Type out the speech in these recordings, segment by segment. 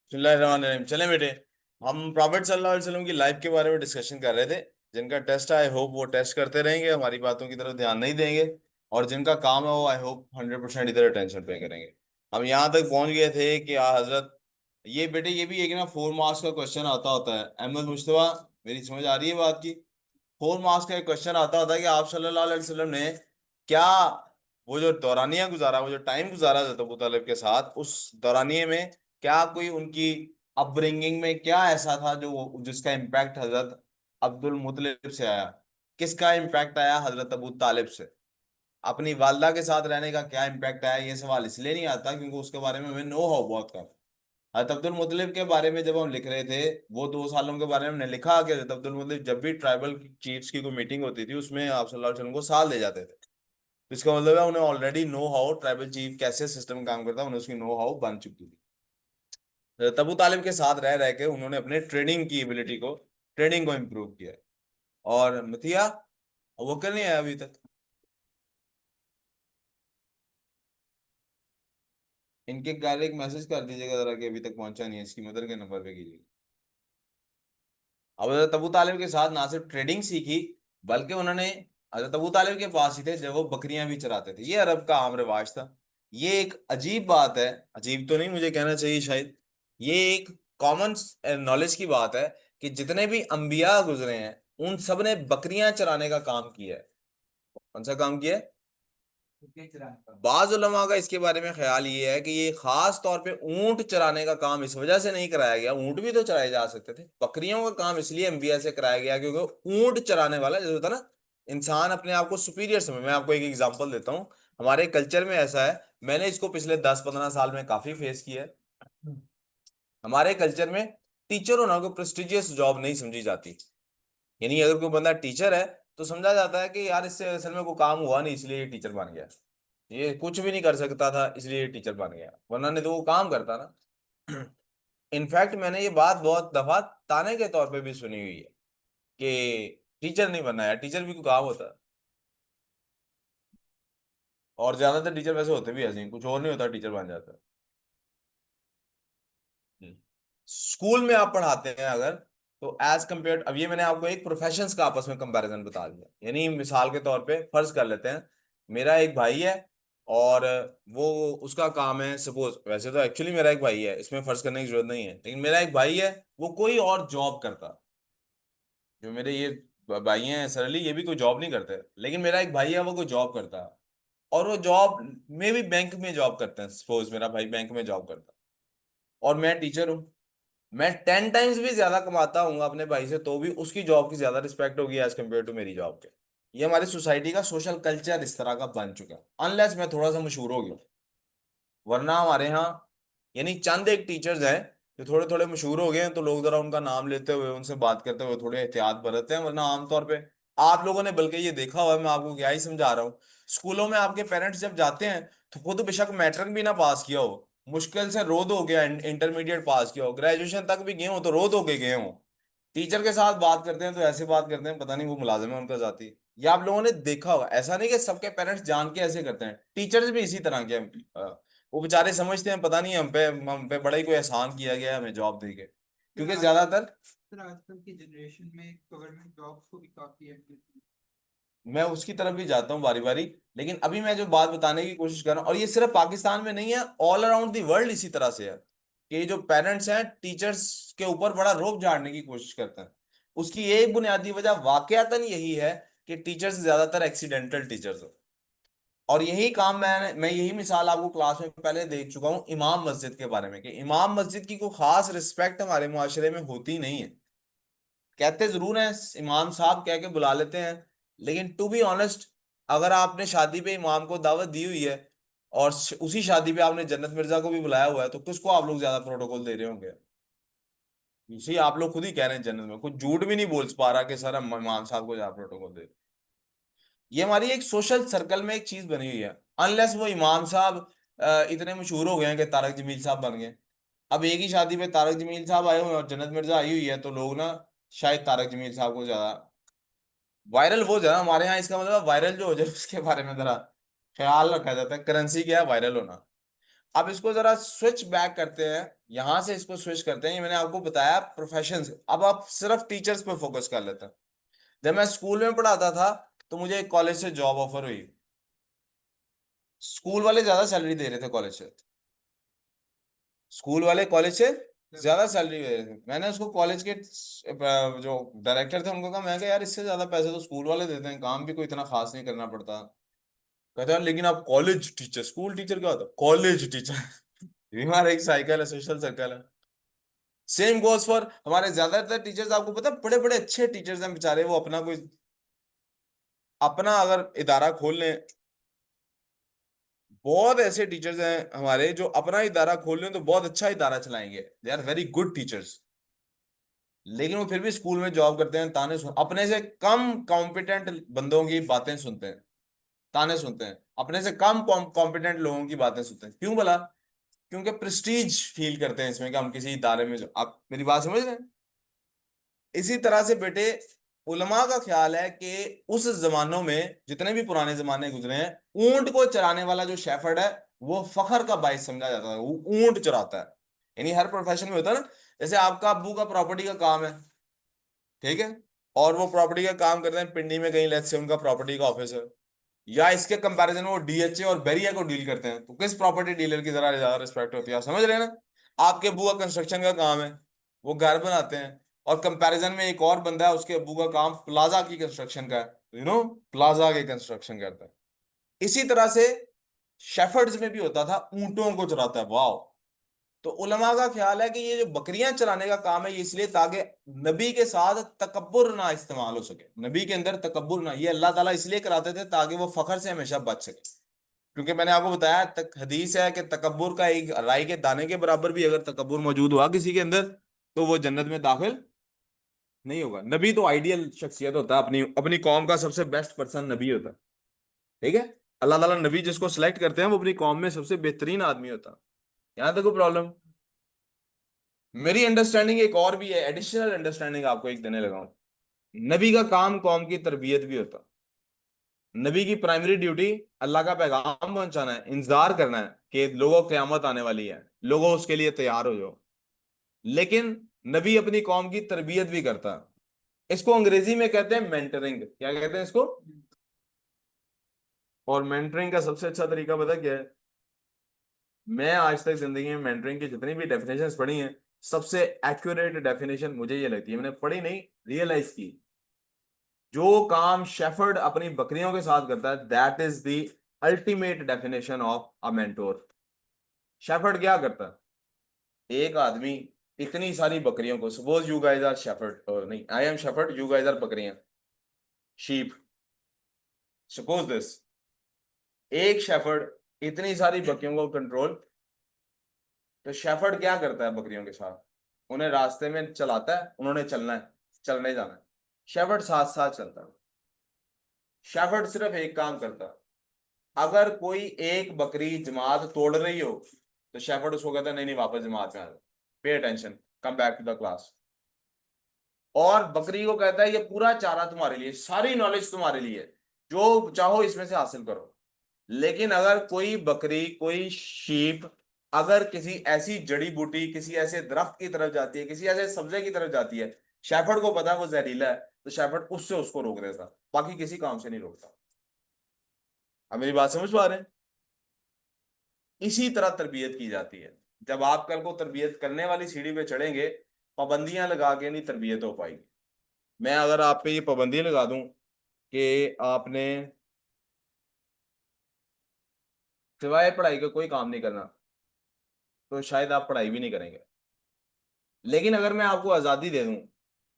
बिस्मिल्लाहिर्रहमानिर्रहीम। चलें बेटे, हम प्रॉफेट सल्लल्लाहु अलैहि वसल्लम की लाइफ के बारे में डिस्कशन कर रहे थे। जिनका टेस्ट है आई होप वो टेस्ट करते रहेंगे, हमारी बातों की तरफ ध्यान नहीं देंगे, और जिनका काम है वो आई होप 100% इधर अटेंशन पे करेंगे। हम यहाँ तक पहुंच गए थे कि हजरत, ये बेटे ये भी एक ना 4 मार्क्स का क्वेश्चन आता होता है। अहमद मुश्तबा, मेरी समझ आ रही है बात की? 4 मार्क्स का एक क्वेश्चन आता होता है कि आप सल्लल्लाहु अलैहि वसल्लम ने क्या, वो जो दौरानिया गुजारा, वो जो टाइम गुजारा हज़रत अबू तालिब के साथ, उस दौरानिये में क्या कोई उनकी अपब्रिंगिंग में क्या ऐसा था जो जिसका इम्पैक्ट हजरत अब्दुल मुतलिब से आया, किसका इम्पैक्ट आया हजरत अबू तालिब से, अपनी वालदा के साथ रहने का क्या इम्पैक्ट आया। ये सवाल इसलिए नहीं आता क्योंकि उसके बारे में हमें नो हो बहुत कम। हजरत अब्दुल मुतलिब के बारे में जब हम लिख रहे थे, वो 2 सालों के बारे में हमने लिखा कि हजरत अब्दुल मुतलिब जब भी ट्राइबल चीफ्स की कोई मीटिंग होती थी उसमें आप सल्लल्लाहु अलैहि वसल्लम को साथ ले जाते थे। तो इसका मतलब है उन्हें already know how tribal chief कैसे सिस्टम काम करता है, उन्हें उसकी नो हाउ बन चुकी थी। तबू तालिब के साथ रह रह के उन्होंने अपने ट्रेडिंग को इम्प्रूव किया है। और मथिया, वो क्यों नहीं आया अभी तक? इनके घर एक मैसेज कर दीजिएगा जरा कि अभी तक पहुंचा नहीं है, इसकी मदर के नंबर पे कीजिएगा। अब हजरत अबू तालिब के साथ ना सिर्फ ट्रेडिंग सीखी, बल्कि उन्होंने, हजरत अबू तालिब के पास ही थे जब वो बकरियां भी चराते थे। ये अरब का आम रिवाज था। ये एक अजीब बात है, अजीब तो नहीं मुझे कहना चाहिए शायद, ये एक कॉमन नॉलेज की बात है कि जितने भी अंबिया गुजरे हैं उन सब ने बकरियां चराने का काम किया है। कौन सा काम किया है? बाज उलमा का इसके बारे में ख्याल ये है कि ये खास तौर पे ऊंट चराने का काम इस वजह से नहीं कराया गया, ऊंट भी तो चराए जा सकते थे, बकरियों का काम इसलिए अंबिया से कराया गया क्योंकि ऊंट चराने वाला जैसे होता है ना, इंसान अपने आप को सुपीरियर समझ। मैं आपको एक एग्जांपल देता हूँ, हमारे कल्चर में ऐसा है, मैंने इसको पिछले 10-15 साल में काफी फेस किया है। हमारे कल्चर में टीचर होना कोई प्रेस्टिजियस जॉब नहीं समझी जाती। यानी अगर कोई बंदा टीचर है तो समझा जाता है कि यार इससे असल में कोई काम हुआ नहीं इसलिए ये टीचर बन गया, ये कुछ भी नहीं कर सकता था इसलिए ये टीचर बन गया, वरना नहीं तो वो काम करता ना। इनफैक्ट मैंने ये बात बहुत दफा ताने के तौर पे भी सुनी हुई है कि टीचर नहीं बनना है, टीचर भी कोई काम होता है। और ज्यादातर टीचर वैसे होते भी ऐसे ही, कुछ और नहीं होता टीचर बन जाता है। स्कूल में आप पढ़ाते हैं अगर, तो एज कम्पेयर, अब ये मैंने आपको एक प्रोफेशंस का आपस में कंपैरिजन बता दिया। यानी मिसाल के तौर पे फर्ज कर लेते हैं, मेरा एक भाई है और वो, उसका काम है सपोज, वैसे तो एक्चुअली मेरा एक भाई है, इसमें फर्ज करने की जरूरत नहीं है, लेकिन मेरा एक भाई है, वो कोई और जॉब करता। जो मेरे ये भाई हैं सरली, ये भी कोई जॉब नहीं करते, लेकिन मेरा एक भाई है वो कोई जॉब करता है, और वो जॉब में भी बैंक में जॉब करते हैं, सपोज मेरा भाई बैंक में जॉब करता है और मैं टीचर हूँ। मैं 10 टाइम्स भी ज्यादा कमाता हूँ अपने भाई से, तो भी उसकी जॉब की ज्यादा रिस्पेक्ट होगी एज कम्पेयर टू मेरी जॉब के। ये हमारी सोसाइटी का सोशल कल्चर इस तरह का बन चुका है, अनलेस मैं थोड़ा सा मशहूर हो गया। वरना हमारे यहाँ, यानी चंद एक टीचर्स हैं जो थोड़े थोड़े मशहूर हो गए हैं, तो लोग जरा उनका नाम लेते हुए उनसे बात करते हुए थोड़े एहतियात बरतते हैं, वरना आमतौर पे आप लोगों ने बल्कि ये देखा हुआ है, मैं आपको क्या ही समझा रहा हूँ। स्कूलों में आपके पेरेंट्स जब जाते हैं तो खुद बेशक मैट्रिक भी ना पास किया हो, मुश्किल से रो धो गया, इंटरमीडिएट पास किया हो, ग्रेजुएशन तक भी गए हो तो रो धो के गए हो, टीचर के साथ बात करते हैं तो ऐसे बात करते हैं पता नहीं वो मुलाजिम है उनका जाती। या आप लोगों ने देखा होगा, ऐसा नहीं कि सबके पेरेंट्स जान के ऐसे करते हैं, टीचर्स भी इसी तरह के हैं। वो बेचारे समझते हैं पता नहीं हम पे बड़ा ही कोई एहसान किया गया है हमें जॉब दे के, क्योंकि ज्यादातर, सर आजकल की जनरेशन में गवर्नमेंट जॉब्स को भी काफी अहमियत दी मैं उसकी तरफ भी जाता हूँ बारी बारी, लेकिन अभी मैं जो बात बताने की कोशिश कर रहा हूँ, और ये सिर्फ पाकिस्तान में नहीं है, ऑल अराउंड दी वर्ल्ड इसी तरह से है कि जो पेरेंट्स हैं टीचर्स के ऊपर बड़ा रोब झाड़ने की कोशिश करते हैं। उसकी एक बुनियादी वजह वाकयातन यही है कि टीचर्स ज्यादातर एक्सीडेंटल टीचर्स हो। और यही काम मैं यही मिसाल आपको क्लास में पहले दे चुका हूँ इमाम मस्जिद के बारे में, कि इमाम मस्जिद की कोई खास रिस्पेक्ट हमारे मुआशरे में होती नहीं है। कहते जरूर हैं इमाम साहब कह के बुला लेते हैं, लेकिन टू बी ऑनेस्ट, अगर आपने शादी पे इमाम को दावत दी हुई है और उसी शादी पे आपने जन्नत मिर्जा को भी बुलाया हुआ है, तो किसको आप लोग ज्यादा प्रोटोकॉल दे रहे होंगे? इसी आप लोग खुद ही कह रहे हैं जन्नत में, कुछ झूठ भी नहीं बोल पा रहा कि सर हम इमाम साहब को ज्यादा प्रोटोकॉल दे रहे हैं। ये हमारी एक सोशल सर्कल में एक चीज बनी हुई है। अनलेस वो इमाम साहब इतने मशहूर हो गए हैं कि तारक जमील साहब बन गए। अब एक ही शादी पे तारक जमील साहब आए हुए हैं और जन्नत मिर्जा आई हुई है, तो लोग ना शायद तारक जमील साहब को ज्यादा वायरल हो जाए हमारे यहाँ, इसका मतलब वायरल जो हो जाए उसके बारे में जरा ख्याल रखा जाता है। करेंसी क्या है? वायरल होना। अब इसको जरा स्विच बैक करते हैं, यहां से इसको स्विच करते हैं। ये मैंने आपको बताया प्रोफेशन। अब आप सिर्फ टीचर्स पे फोकस कर लेते हैं। जब मैं स्कूल में पढ़ाता था तो मुझे एक कॉलेज से जॉब ऑफर हुई। स्कूल वाले ज्यादा सैलरी दे रहे थे कॉलेज से। स्कूल वाले कॉलेज से ज्यादा सैलरी दे रहे थे। मैंने उसको कॉलेज के जो डायरेक्टर थे उनको कहा, मैं कहा यार इससे ज्यादा पैसे तो स्कूल वाले देते हैं, काम भी कोई इतना खास नहीं करना पड़ता। कहते हैं लेकिन आप कॉलेज टीचर, स्कूल टीचर क्या होता है? College teacher. ये हमारा एक साइकिल है, सोशल सर्कल है। सेम गोज फॉर हमारे ज्यादातर टीचर्स। आपको पता है बड़े बड़े अच्छे टीचर्स हैं बेचारे, वो अपना कोई अपना अगर इदारा खोल लें। बहुत ऐसे टीचर्स हैं हमारे जो अपना इदारा खोल लें तो बहुत अच्छा इदारा चलाएंगे, they are very good teachers. लेकिन वो फिर भी स्कूल में जॉब करते हैं, ताने सुन अपने से कम कॉम्पिटेंट बंदों की बातें सुनते हैं, ताने सुनते हैं, अपने से कम कॉम्पिटेंट लोगों की बातें सुनते हैं। क्यों भला? क्योंकि प्रेस्टीज फील करते हैं इसमें कि हम किसी इदारे में जो, आप मेरी बात समझ रहे हैं? इसी तरह से बेटे, उलमा का ख्याल है कि उस जमानों में जितने भी पुराने जमाने गुजरे हैं, ऊंट को चराने वाला जो शेफर्ड है वो फखर का बाइस समझा जाता है। वो ऊंट चराता है। यानी हर प्रोफेशन में होता है ना। जैसे आपका अब्बू का प्रॉपर्टी का काम है, ठीक है, और वो प्रॉपर्टी का काम करते हैं पिंडी में कहीं, लेट्स से उनका प्रॉपर्टी का ऑफिस है, या इसके कंपैरिजन में वो डीएचए और बेरिया को डील करते हैं, तो किस प्रॉपर्टी डीलर की जरा ज्यादा रिस्पेक्ट होती है? आप समझ रहे हैं ना? आपके अब्बू का कंस्ट्रक्शन का काम है, वो घर बनाते हैं, और कंपैरिजन में एक और बंदा है, उसके अब्बू का काम प्लाजा की कंस्ट्रक्शन का है, प्लाजा के कंस्ट्रक्शन करता है। इसी तरह से शेफर्ड्स में भी होता था, ऊंटों को चराता है। वाह। तो उलमा का ख्याल है कि ये जो बकरियां चराने का काम है, ये इसलिए ताकि नबी के साथ तकब्बुर ना इस्तेमाल हो सके, नबी के अंदर तकब्बुर ना, ये अल्लाह ताला इसलिए कराते थे ताकि वो फखर से हमेशा बच सके। क्योंकि मैंने आपको बताया तक हदीस है कि तकब्बुर का एक राई के दाने के बराबर भी अगर तकब्बुर मौजूद हुआ किसी के अंदर, तो वो जन्नत में दाखिल नहीं होगा। नबी तो आइडियल शख्सियत होता है, अपनी अपनी कौम का सबसे बेस्ट पर्सन नबी होता है। ठीक है। अल्लाह ताला नबी जिसको सिलेक्ट करते हैं वो अपनी कौम में सबसे बेहतरीन आदमी होता है। यहां तक कोई प्रॉब्लम? मेरी अंडरस्टैंडिंग एक और भी है, एडिशनल अंडरस्टैंडिंग आपको एक देने लगा हूं। नबी का काम कौम की तरबियत भी होता। नबी की प्राइमरी ड्यूटी अल्लाह का पैगाम पहुंचाना है, इंतजार करना है कि लोगों क़यामत आने वाली है, लोगों उसके लिए तैयार हो जाओ। लेकिन नबी अपनी कौम की तरबियत भी करता है। इसको अंग्रेजी में कहते हैं मेंटरिंग। क्या कहते हैं इसको? और मेंटरिंग का सबसे अच्छा तरीका पता क्या है? मैं आज तक जिंदगी में मेंटरिंग की जितनी भी डेफिनेशंस पढ़ी हैं, सबसे एक्यूरेट डेफिनेशन मुझे ये लगती है, मैंने पढ़ी नहीं, रियलाइज की। जो काम शेफर्ड अपनी बकरियों के साथ करता है, that is the ultimate definition of a mentor. Shepherd क्या करता है? एक आदमी इतनी सारी बकरियों को, suppose you guys are shepherd, और नहीं, I am shepherd, you guys are बकरियां, शीप, सपोज दिस। एक शेफर्ड इतनी सारी बकरियों को कंट्रोल, तो शेफर्ड क्या करता है बकरियों के साथ? उन्हें रास्ते में चलाता है, उन्होंने चलना है, चलने जाना है, शेफर्ड साथ साथ चलता है। शेफर्ड सिर्फ एक काम करता है, अगर कोई एक बकरी जमात तोड़ रही हो, तो शेफर्ड उसको कहता है नहीं नहीं वापस जमात में आ जाओ, pay attention, come back to the class. और बकरी को कहता है ये पूरा चारा तुम्हारे लिए, सारी नॉलेज तुम्हारे लिए, जो चाहो इसमें से हासिल करो। लेकिन अगर कोई बकरी, कोई शीप अगर किसी ऐसी जड़ी बूटी, किसी ऐसे दरख्त की तरफ जाती है, किसी ऐसे सब्जे की तरफ जाती है, शेफर्ड को पता है वो जहरीला है, तो शेफर्ड उससे उसको रोक देता, बाकी किसी काम से नहीं रोकता। अब मेरी बात समझ पा रहे हैं? इसी तरह तरबियत की जाती है। जब आप कल को तरबियत करने वाली सीढ़ी पे चढ़ेंगे, पाबंदियां लगा के नहीं तरबियत हो पाएगी। मैं अगर आप पे ये पाबंदी लगा दूं कि आपने सिवाय पढ़ाई का कोई काम नहीं करना, तो शायद आप पढ़ाई भी नहीं करेंगे। लेकिन अगर मैं आपको आजादी दे दूं,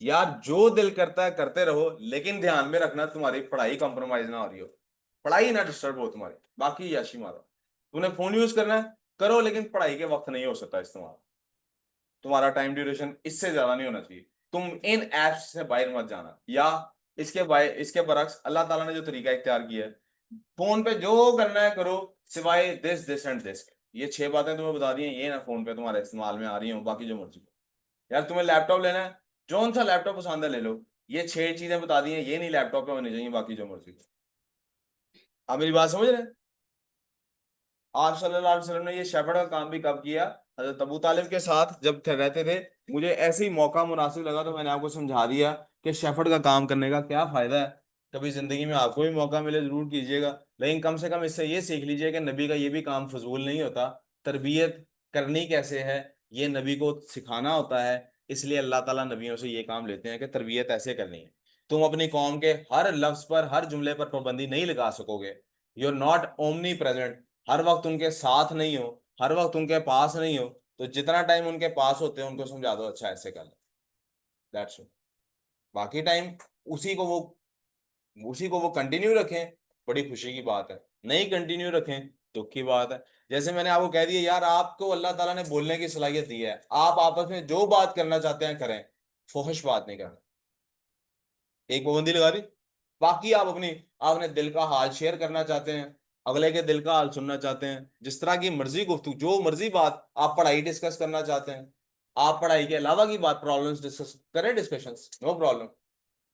यार जो दिल करता है करते रहो, लेकिन ध्यान में रखना तुम्हारी पढ़ाई कंप्रोमाइज ना हो रही हो, पढ़ाई ना डिस्टर्ब हो तुम्हारी, बाकी याशी मारो। तूने फोन यूज करना है करो, लेकिन पढ़ाई के वक्त नहीं हो सकता इस्तेमाल। तुम्हारा टाइम ड्यूरेशन इससे ज्यादा नहीं होना चाहिए। तुम इन एप्स से बाहर मत जाना, या इसके बरक्स अल्लाह ताला ने जो तरीका इख्तियार किया है, फोन पे जो करना है करो, सिवाय दिस दिस एंड दिस। ये 6 बातें तुम्हें बता दी हैं, ये ना फोन पे तुम्हारे इस्तेमाल में आ रही हो, बाकी जो मर्जी करो। यार तुम्हें लैपटॉप लेना है, जौन सा लैपटॉप पसंद है ले लो। ये 6 चीजें बता दी हैं, ये नहीं लैपटॉप पे होनी चाहिए, बाकी जो मर्जी करो। आप मेरी बात समझ रहे हैं? आप सल्लल्लाहु अलैहि वसल्लम ने ये शेफर्ड का काम भी कब किया? हजरत अबू तालिब के साथ जब रहते थे। मुझे ऐसे ही मौका मुनासिब लगा तो मैंने आपको समझा दिया कि शेफर्ड का काम करने का क्या फायदा है। कभी जिंदगी में आपको भी मौका मिले जरूर कीजिएगा, लेकिन कम से कम इससे ये सीख लीजिए कि नबी का ये भी काम फजूल नहीं होता। तरबियत करनी कैसे है, ये नबी को सिखाना होता है। इसलिए अल्लाह ताला नबियों से ये काम लेते हैं कि तरबियत ऐसे करनी है। तुम अपनी कौम के हर लफ्ज पर, हर जुमले पर पाबंदी नहीं लगा सकोगे। You are not omnipresent. हर वक्त उनके साथ नहीं हो, हर वक्त उनके पास नहीं हो, तो जितना टाइम उनके पास होते हैं उनको समझा दो, अच्छा ऐसे कर, दैट्स इट। बाकी टाइम उसी को वो उसी को वो कंटिन्यू रखें, बड़ी खुशी की बात है। नहीं कंटिन्यू रखें, दुख की बात है। जैसे मैंने आपको कह दिया यार, आपको अल्लाह ताला ने बोलने की सलाहियत दी है, आप आपस में जो बात करना चाहते हैं करें, फुहश बात नहीं करना। एक पाबंदी लगा दी। बाकी आप अपने दिल का हाल शेयर करना चाहते हैं, अगले के दिल का हाल सुनना चाहते हैं, जिस तरह की मर्जी गुफ्तगू, जो मर्जी बात, आप पढ़ाई डिस्कस करना चाहते हैं, आप पढ़ाई के अलावा की बात, प्रॉब्लम्स डिस्कस करें, डिस्कशंस नो प्रॉब्लम।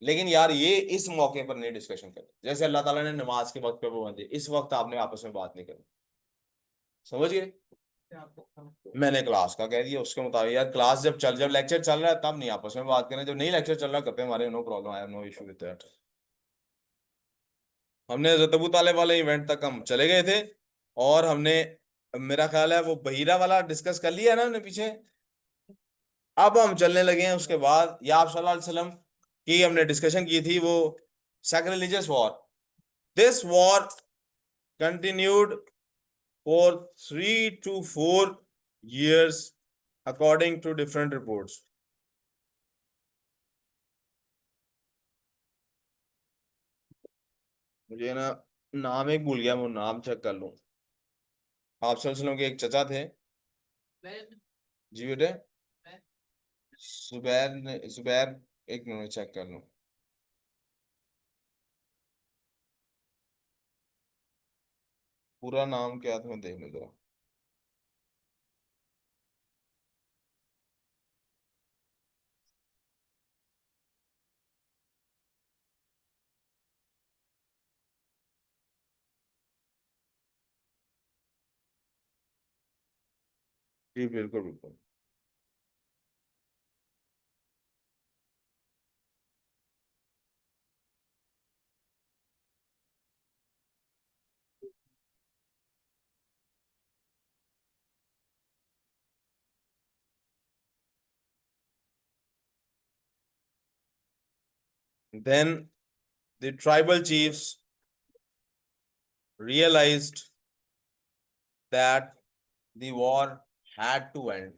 लेकिन यार ये इस मौके पर नहीं डिस्कशन करें। जैसे अल्लाह ताला ने नमाज के वक्त पे पाबंदी, इस वक्त आपने आपस में बात नहीं करनी। समझ गए? मैंने क्लास का कह दिया उसके मुताबिक। यार क्लास जब लेक्चर चल रहा है तब नहीं आपस में बात करें, जब नहीं लेक्चर चल रहा करते हैं, हमारे no problem, I have no issue with that. हमने हज़रत अबू तालिब वाले इवेंट तक हम चले गए थे, और हमने, मेरा ख्याल है वो बहीरा वाला डिस्कस कर लिया है ना हमने पीछे। अब हम चलने लगे हैं उसके बाद, या आप सल्लल्लाहु अलैहि वसल्लम की हमने डिस्कशन की थी, वो sacrilegious war. This war continued for 3 to 4 years according to different reports। मुझे ना नाम एक भूल गया, वो नाम चेक कर लूं। आप सल्लल्लाहु अलैहि वसल्लम के एक चचा थे। जी बेटे, जुबैर, एक मिनट चेक कर लूं। पूरा नाम क्या था मैं देख लेता हूँ। जी बिल्कुल बिल्कुल। Then the tribal chiefs realized that the war had to end।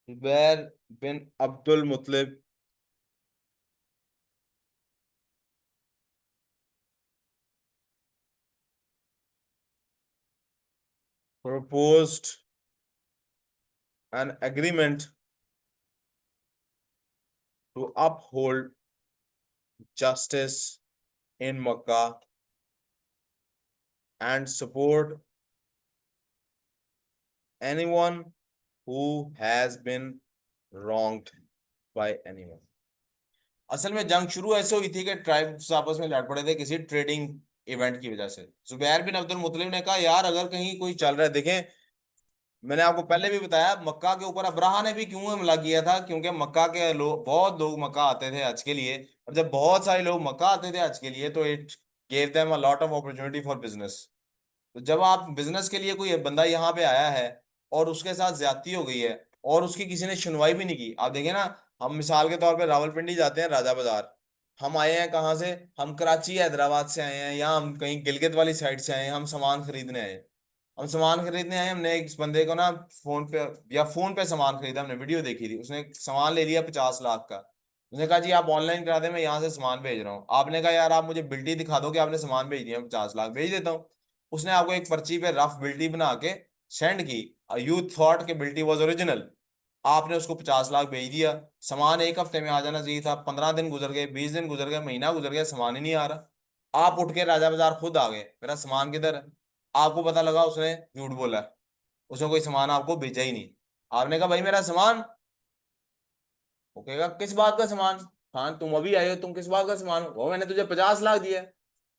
Zubair bin Abdul Muttalib proposed an agreement to uphold justice in Makkah and support anyone who has been wronged by anyone। असल में जंग शुरू ऐसे हुई थी कि tribes आपस में लड़ पड़े थे किसी ट्रेडिंग इवेंट की वजह से। जुबैर बिन अब्दुल मुत्तलिब ने कहा यार अगर कहीं कोई चल रहा है, देखें मैंने आपको पहले भी बताया मक्का के ऊपर अब्राहा ने भी क्यों हमला किया था, क्योंकि मक्का के लोग, बहुत लोग मक्का आते थे हज के लिए, और जब बहुत सारे लोग मक्का आते थे हज के लिए तो it gave them a lot of opportunity for business. तो जब आप बिजनेस के लिए, कोई बंदा यहाँ पे आया है और उसके साथ ज्यादती हो गई है और उसकी किसी ने सुनवाई भी नहीं की, आप देखें ना, हम मिसाल के तौर पे रावलपिंडी जाते हैं, राजा बाजार, हम आए हैं कहाँ से, हम कराची हैदराबाद से आए हैं, या हम कहीं गिलगित वाली साइड से आए हैं, हम सामान खरीदने आए हैं। हम सामान खरीदने आए, हमने एक बंदे को ना फोन पे सामान खरीदा, हमने वीडियो देखी थी, उसने सामान ले लिया 50 लाख का। उसने कहा जी आप ऑनलाइन करा दें, मैं यहाँ से सामान भेज रहा हूँ। आपने कहा यार आप मुझे बिल्टी दिखा दो कि आपने सामान भेज दिया, 50 लाख भेज देता हूँ। उसने आपको एक पर्ची पे रफ बिल्टी बना के सेंड की। यू थॉट कि बिल्टी वॉज ओरिजिनल। आपने उसको 50 लाख भेज दिया। सामान एक हफ्ते में आ जाना चाहिए था, 15 दिन गुजर गए, 20 दिन गुजर गए, महीना गुजर गया, सामान ही नहीं आ रहा। आप उठ के राजा बाजार खुद आ गए, मेरा सामान किधर है? आपको पता लगा उसने झूठ बोला है, उसने कोई सामान आपको भेजा ही नहीं। आपने कहा भाई मेरा सामान। वो कहेगा किस बात का सामान? हाँ तुम अभी आए हो, तुम किस बात का सामान हो? वो मैंने तुझे 50 लाख दिया है।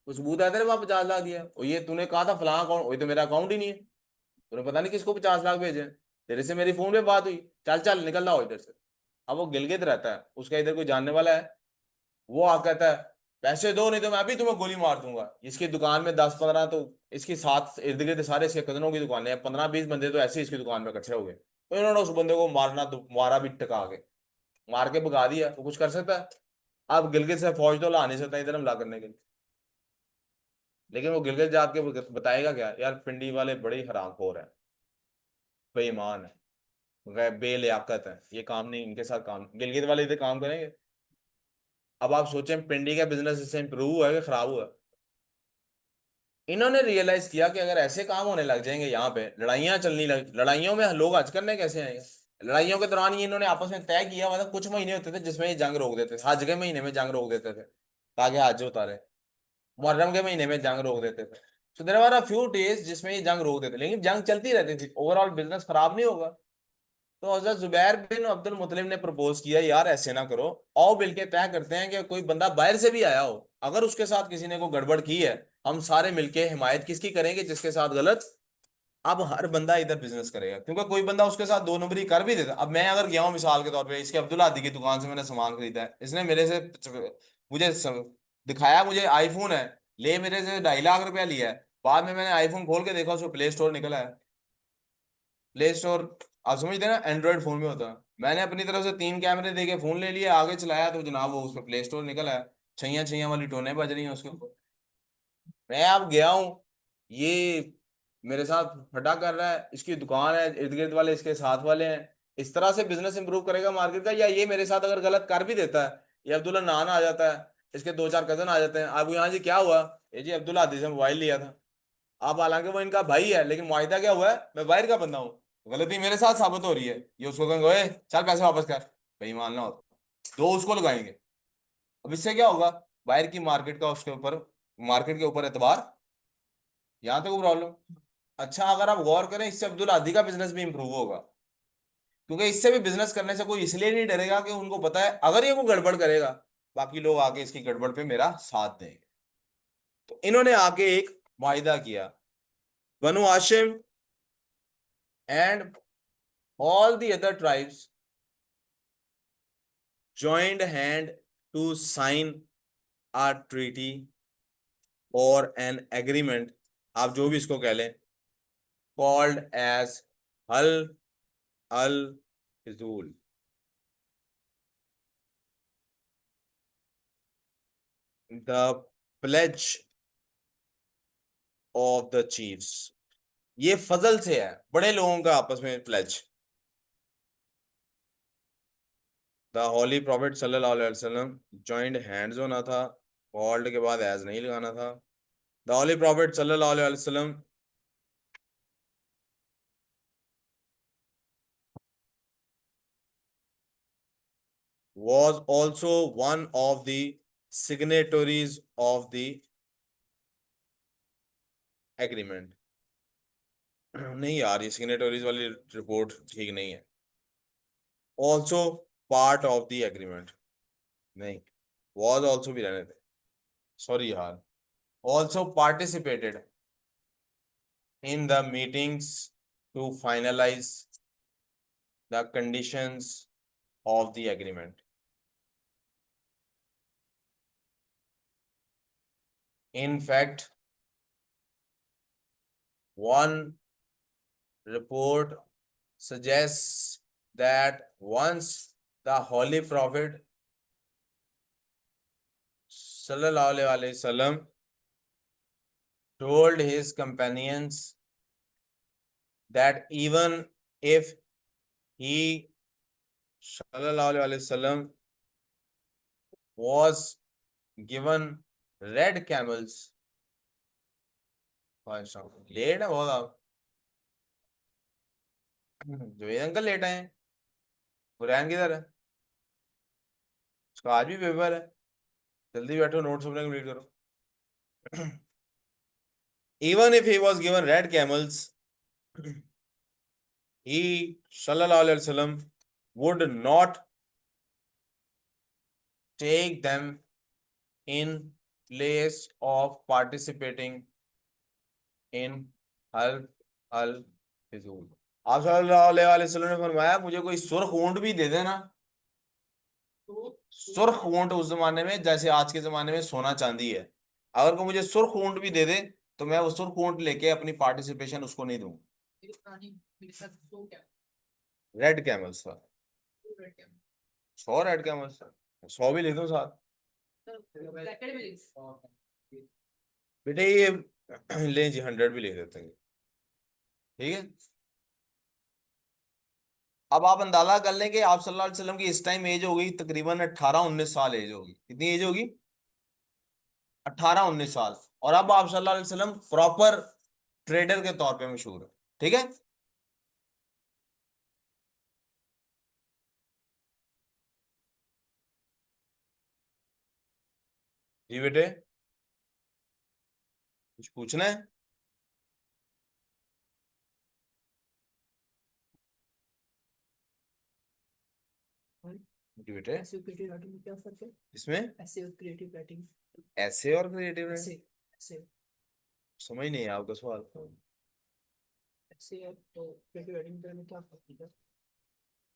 कुछ सबूत है तेरे पास 50 लाख दिया है? और ये तूने कहा था फलाना अकाउंट, वही तो मेरा अकाउंट ही नहीं है। तूने पता नहीं किसको 50 लाख भेजे हैं। तेरे से मेरी फोन पे बात हुई, चल चल निकल रहा हो इधर से। अब वो गिलगित रहता है, उसका इधर कोई जानने वाला है। वो आ कहता है पैसे दो नहीं तो मैं अभी तुम्हें गोली मार दूंगा। इसकी दुकान में 10-15 तो इसकी साथ इर्द गिर्द सारे इसके कजनों की दुकानें हैं, 15-20 बंदे तो ऐसे ही इसकी दुकान में इकट्ठे हो गए, तो इन्होंने उस बंदे को मारना तो मारा भी टका के, मार के भगा दिया। तो कुछ कर सकता है? अब गिलगित से फौज तो ला नहीं सकता इधर हमला करने के लिए। लेकिन वो गिलगित जाके बताएगा क्या, यार पिंडी वाले बड़े ही हरामखोर हैं, बेईमान है, बेलियाकत है, ये काम नहीं इनके साथ काम, गिलगित वाले इधर काम करेंगे? अब आप सोचें पिंडी का बिजनेस इससे इंप्रूव हुआ है कि खराब हुआ है? इन्होंने रियलाइज किया कि अगर ऐसे काम होने लग जाएंगे यहाँ पे, लड़ाइयाँ चलनी लग, लड़ाइयों में लोग हज करने कैसे आएंगे? लड़ाइयों के दौरान ये इन्होंने आपस में तय किया, मतलब कुछ महीने होते थे जिसमें ये जंग रोक देते थे, हज के महीने में जंग रोक देते थे ताकि हज उतारे, मुहर्रम के महीने में जंग रोक देते थे। So there are a few days जिसमें ये जंग रोक देते, लेकिन जंग चलती रहती थी, ओवरऑल बिजनेस खराब नहीं होगा। तो हजरत जुबैर बिन अब्दुल मुतलिब ने प्रपोज किया, यार ऐसे ना करो, आओ मिलके तय करते हैं कि कोई बंदा बाहर से भी आया हो, अगर उसके साथ किसी ने को गड़बड़ की है, हम सारे मिलके हिमायत किसकी करेंगे? जिसके साथ गलत। अब हर बंदा इधर बिजनेस करेगा, क्योंकि कोई बंदा उसके साथ दो नंबरी कर भी देता। अब मैं अगर गया हूं मिसाल के तौर पे, इसके अब्दुल आदि की दुकान से मैंने सामान खरीदा है, इसने मेरे से मुझे दिखाया मुझे आईफोन है, ले मेरे से 2.5 लाख रुपया लिया है, बाद में मैंने आईफोन खोल के देखा उसको प्ले स्टोर निकला है। प्ले स्टोर आप समझते हैं ना, एंड्रॉइड फोन में होता है। मैंने अपनी तरफ से 3 कैमरे देके फोन ले लिया, आगे चलाया तो जनाब वो उसमें प्ले स्टोर निकला है। छैया छैया वाली टोने बज रही हैं उसके ऊपर। मैं अब गया हूँ, ये मेरे साथ फटा कर रहा है, इसकी दुकान है, इर्द गिर्द वाले इसके साथ वाले हैं। इस तरह से बिजनेस इंप्रूव करेगा मार्केट का? या ये मेरे साथ अगर गलत कर भी देता है, ये अब्दुल्ला नान आ जाता है, इसके 2-4 कजन आ जाते हैं, अब यहाँ जी क्या हुआ, ये जी अब्दुल्ला आदि से मोबाइल लिया था। अब हालांकि वो इनका भाई है, लेकिन मुआहिदा क्या हुआ है, मैं बाहर का बंदा हूँ, गलती मेरे साथ साबित हो रही है। ये उसको कहेंगे ओए चल पैसे वापस कर, बेईमान ना हो। दो उसको लगाएंगे। अब इससे क्या होगा? बाहर की मार्केट का उसके ऊपर, मार्केट के ऊपर एतबार, यहाँ तक प्रॉब्लम। अच्छा अगर आप गौर करें, इससे अब्दुल आदि का बिजनेस भी इंप्रूव होगा, क्योंकि इससे भी बिजनेस करने से कोई इसलिए नहीं डरेगा कि उनको पता है अगर ये को गड़बड़ करेगा, बाकी लोग आके इसकी गड़बड़ पे मेरा साथ देंगे। तो इन्होंने आके एक वायदा किया, Banu Hashim and all the other tribes joined hand to sign a treaty और an agreement, आप जो भी इसको कह लें, called as हल अल फिजूल, the pledge of the chiefs। ये फजल से है, बड़े लोगों का आपस में प्लेज। द होली प्रॉफिट सल्लल्लाहु अलैहि वसल्लम जॉइंट हैंड्स होना था, कॉल्ड के बाद एज नहीं लगाना था। द होली प्रॉफिट सल्लल्लाहु अलैहि वसल्लम was also one of the signatories of the agreement। नहीं यार, ये सिग्नेटरीज वाली रिपोर्ट ठीक नहीं है। Also part of the agreement, नहीं, वॉज ऑल्सो भी रहने थे, सॉरी यार। Also participated in the meetings to finalise the conditions of the agreement. In fact one report suggests that once the Holy Prophet sallallahu alaihi wasallam told his companions that even if he sallallahu alaihi wasallam was given red camels, भाई साहब late है बहुत आप। जो ये uncle late आए हैं, बुरहान किधर है? उसका आज भी पेपर है। जल्दी बैठो, नोट्स अपने कंप्लीट करो। Even if he was given red camels, he sallallahu alaihi wasallam would not take them in place of participating in हल हल फिजूल। आप सल्लल्लाहु अलैहि वसल्लम ने फरमाया मुझे कोई सुर्ख ऊंट भी दे देना। सुर्ख ऊंट उस जमाने में जैसे आज के जमाने में सोना चांदी है, अगर कोई मुझे सुर्ख ऊंट भी दे दे तो मैं वो सुर्ख ऊंट लेके अपनी पार्टिसिपेशन उसको नहीं दूंगा। रेड कैमल्स था। 100 रेड कैमल्स, 100 भी लिख दो साथ। बेटे ये ले जी, 100 भी लिख देते हैं, ठीक है। अब आप अंदाजा कर लें कि आप सल्लल्लाहु अलैहि वसल्लम की इस टाइम एज होगी तकरीबन 18-19 साल एज होगी। कितनी एज होगी? 18-19 साल। और अब आप सल्लल्लाहु अलैहि वसल्लम प्रॉपर ट्रेडर के तौर पे मशहूर है, ठीक है। जी बेटे, कुछ पूछना है? जी बेटे, ऐसे क्रिएटिव राइटिंग में क्या फर्क है? इसमें ऐसे और क्रिएटिव राइटिंग। ऐसे और क्रिएटिव है? ऐसे ऐसे समझ नहीं है आपका सवाल। ऐसे और तो क्रिएटिव राइटिंग में क्या फर्क है?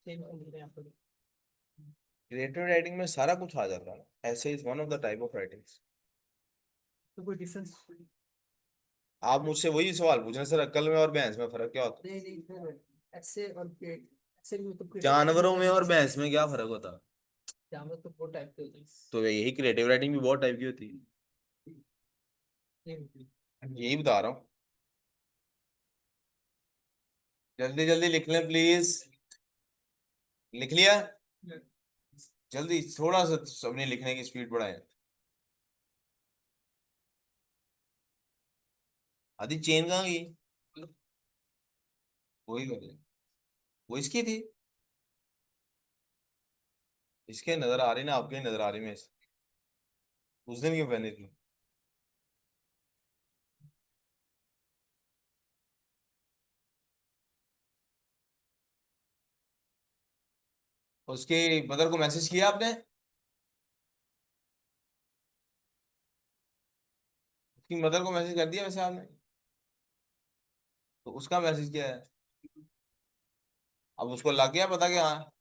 सेम है यहाँ पर। क्रिएटिव राइटिंग में सारा कुछ आ जाता है, ऐसे is one of the type of writings. तो कोई डिफरेंस? आप मुझसे वही सवाल पूछ रहे हैं, सर अक्ल में और भैंस में फर्क क्या होता है? नहीं, ऐसे और क्रिएट ऐसे में तो क्रिएटिव जानवरों में और राइटिंग। भैंस में क्या फर्क होता है? जानवर तो वो टाइप के होते हैं। तो यही क्रिएटिव राइटिंग भी बहुत टाइप की होती नहीं, है, यही बता रहा हूँ। जल्दी जल्दी लिख लें प्लीज। लिख लिया? जल्दी थोड़ा सा अपनी लिखने की स्पीड बढ़ाएं। आदि चेन कहाँ गई? वही कर ले, वो इसकी थी। इसके नजर आ रही ना, आपके नजर आ रही मैं उस दिन क्यों पहनी थी? उसके मदर को मैसेज किया आपने? उसकी मदर को मैसेज कर दिया वैसे आपने? तो उसका मैसेज क्या है? अब उसको लग गया पता कि हाँ।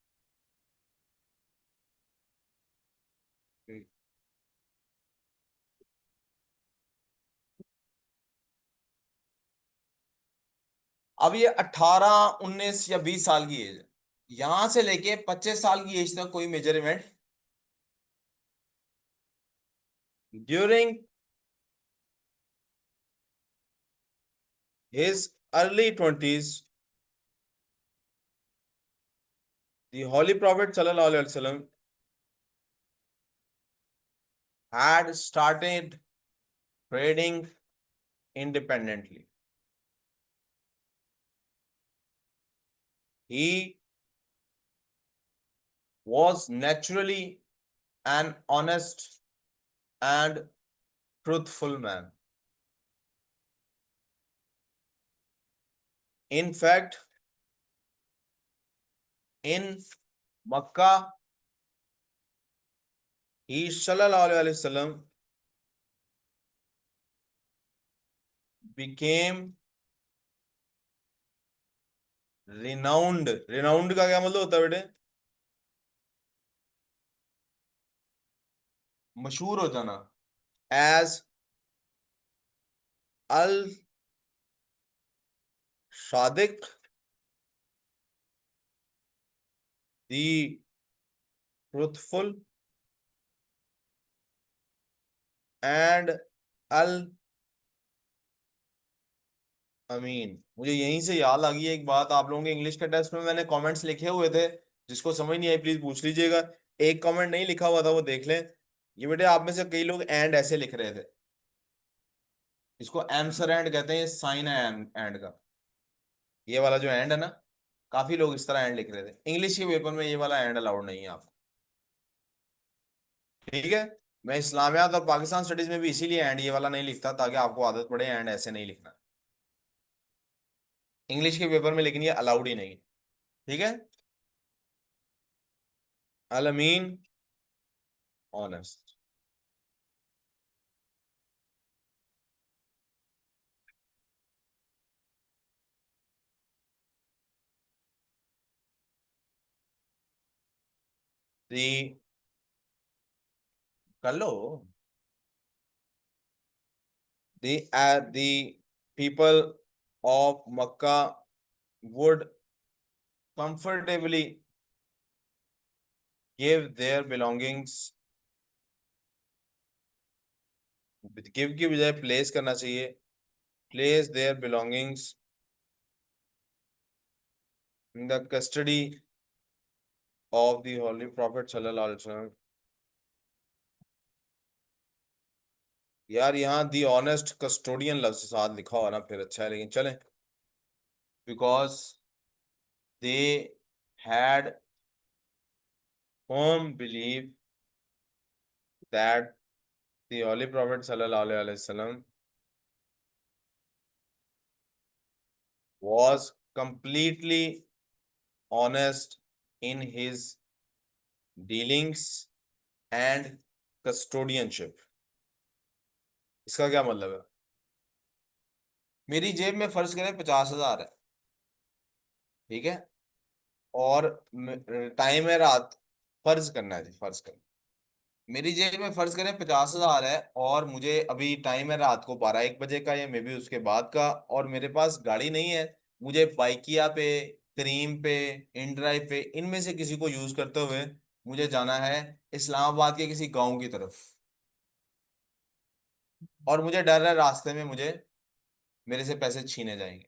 अब ये 18, 19 या 20 साल की एज है, यहां से लेके 25 साल की एज तक कोई major event during his early 20s, the holy prophet sallallahu alaihi wasallam had started trading independently. He was naturally an honest and truthful man. In fact, in Makkah, he sallallahu alaihi wasallam became renowned। renowned का क्या मतलब होता है बेटे? मशहूर हो जाना। as Al Sadiq, the truthful, and अल अमीन। मुझे यहीं से याद आ गई एक बात, आप लोगों के इंग्लिश के टेस्ट में मैंने कमेंट्स लिखे हुए थे, जिसको समझ नहीं आई प्लीज पूछ लीजिएगा। एक कमेंट नहीं लिखा हुआ था वो देख लें। ये बेटे आप में से कई लोग एंड ऐसे लिख रहे थे, इसको एम्सर एंड कहते हैं, साइन है एंड का, ये वाला जो एंड है ना, काफी लोग इस तरह एंड लिख रहे थे। इंग्लिश के पेपर में ये वाला एंड अलाउड नहीं है आपको, ठीक है। मैं इस्लामियात और पाकिस्तान स्टडीज में भी इसीलिए एंड ये वाला नहीं लिखता, ताकि आपको आदत पड़े एंड ऐसे नहीं लिखना इंग्लिश के पेपर में, लेकिन ये अलाउड ही नहीं है, ठीक है। अल अमीन, ऑनेस्ट। दी, कर लो। The people of Mecca would comfortably give their belongings, give की बजाय प्लेस करना चाहिए, place their belongings in the custody of the holy prophet sallallahu alaihi wasallam। यार यहाँ दी ऑनेस्ट कस्टोडियन लफ्ज साथ लिखा हो ना फिर अच्छा है, लेकिन चलें। Because they had firm belief that the holy prophet sallallahu alaihi wasallam was completely honest in his dealings and custodianship। इसका क्या मतलब है? मेरी जेब में फर्ज करें 50,000 है, ठीक है, और टाइम है रात, फर्ज करना है जी, फर्ज करना। मेरी जेब में फर्ज करें 50,000 है, और मुझे अभी टाइम है रात को 12-1 बजे का, या मे बी उसके बाद का, और मेरे पास गाड़ी नहीं है। मुझे बाइकिया पे, क्रीम पे, इन ड्राइव पे, इनमें से किसी को यूज करते हुए मुझे जाना है इस्लामाबाद के किसी गांव की तरफ, और मुझे डर है रास्ते में मुझे, मेरे से पैसे छीने जाएंगे।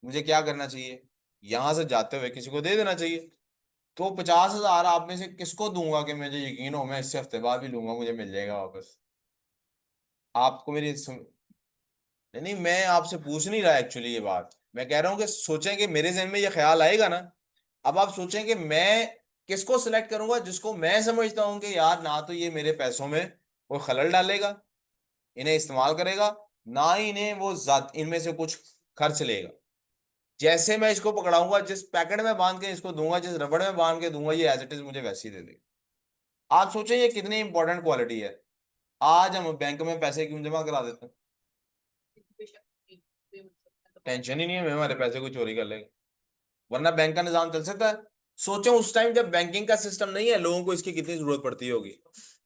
मुझे क्या करना चाहिए? यहां से जाते हुए किसी को दे देना चाहिए। तो 50,000 आप में से किसको दूंगा कि मुझे यकीन हो मैं इससे हफ्ते बाद भी लूंगा मुझे मिल जाएगा वापस? आपको मेरी नहीं नहीं, मैं आपसे पूछ नहीं रहा एक्चुअली ये बात, मैं कह रहा हूँ कि सोचें कि मेरे जहन में ये ख्याल आएगा ना। अब आप सोचें कि मैं किसको सिलेक्ट करूंगा, जिसको मैं समझता हूँ कि यार ना तो ये मेरे पैसों में कोई खलल डालेगा, इन्हें इस्तेमाल करेगा, ना ही इन्हें वो जात इनमें से कुछ खर्च लेगा। जैसे मैं इसको पकड़ाऊंगा, जिस पैकेट में बांध के इसको दूंगा, जिस रबड़ में बांध के दूंगा, ये एज इट इज मुझे वैसे ही दे देगा। आप सोचें ये कितनी इंपॉर्टेंट क्वालिटी है। आज हम बैंक में पैसे क्यों जमा करा देते हैं? टेंशन ही नहीं है मैं हमारे पैसे को चोरी कर लेंगे, वरना बैंक का निजाम चल सकता है। सोचो उस टाइम जब बैंकिंग का सिस्टम नहीं है, लोगों को इसकी कितनी जरूरत पड़ती होगी।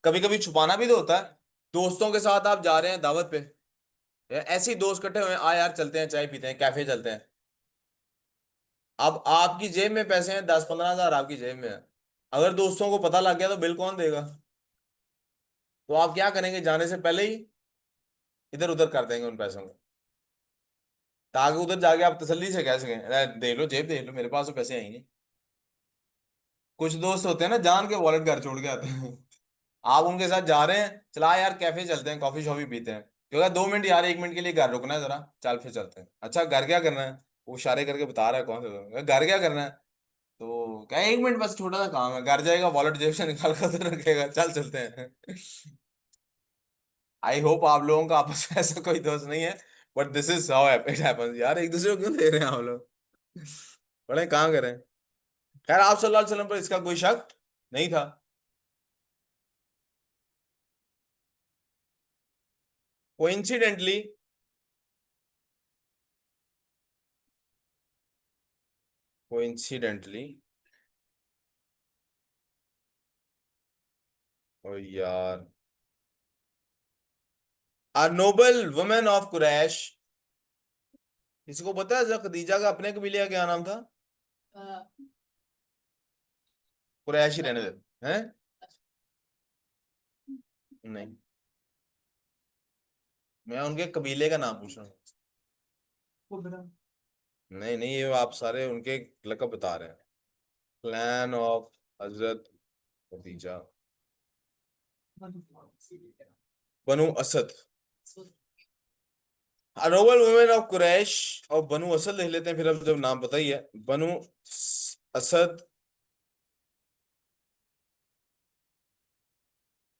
कभी कभी छुपाना भी तो होता है। दोस्तों के साथ आप जा रहे हैं दावत पे, ऐसे ही दोस्त इकट्ठे हुए हैं, आ यार चलते हैं चाय पीते हैं, कैफे चलते हैं। अब आपकी जेब में पैसे हैं, 10-15 हजार आपकी जेब में है। अगर दोस्तों को पता लग गया तो बिल कौन देगा? तो आप क्या करेंगे, जाने से पहले ही इधर उधर कर देंगे उन पैसों को, ताकि उधर जाके आप तसल्ली से कह सकें, "अरे, देख लो जेब, देख लो मेरे पास तो पैसे आएंगे।" कुछ दोस्त होते हैं ना, जान के वॉलेट घर छोड़ के आते हैं। आप उनके साथ जा रहे हैं, चला यार कैफे चलते हैं, कॉफी शॉफी पीते हैं। क्योंकि 2 मिनट यार, 1 मिनट के लिए घर रुकना है जरा, चल फिर चलते हैं। अच्छा घर क्या करना है? वो इशारे करके बता रहा है कौन सा घर क्या करना है। तो क्या 1 मिनट बस, छोटा सा काम है, घर जाएगा, वॉलेट जेब से निकाल कर उधर रखेगा, चल चलते हैं। आई होप आप लोगों का आपस में ऐसा कोई दोस्त नहीं है, but this is how it happens. यार एक दूसरे को क्यों दे रहे हैं आप लोग? बड़े कहाँ करें। खैर आप सल्लल्लाहु अलैहि वसल्लम पर इसका कोई शक नहीं था। कोइंसिडेंटली, कोइंसिडेंटली, ओ यार, आ नोबल वुमेन ऑफ कुरैश। किसी को पता है जरा खदीजा का अपने कबीले का क्या नाम था? कुरैश ही रहने दे हैं। नहीं, मैं उनके कबीले का नाम पूछ रहा हूँ। नहीं नहीं, ये आप सारे उनके लकब बता रहे हैं। Clan of Hazrat Khadija. Banu Asad, noble women of Quraysh और बनु असद लिख लेते हैं फिर, अब जब नाम पता ही है। बनु Asad,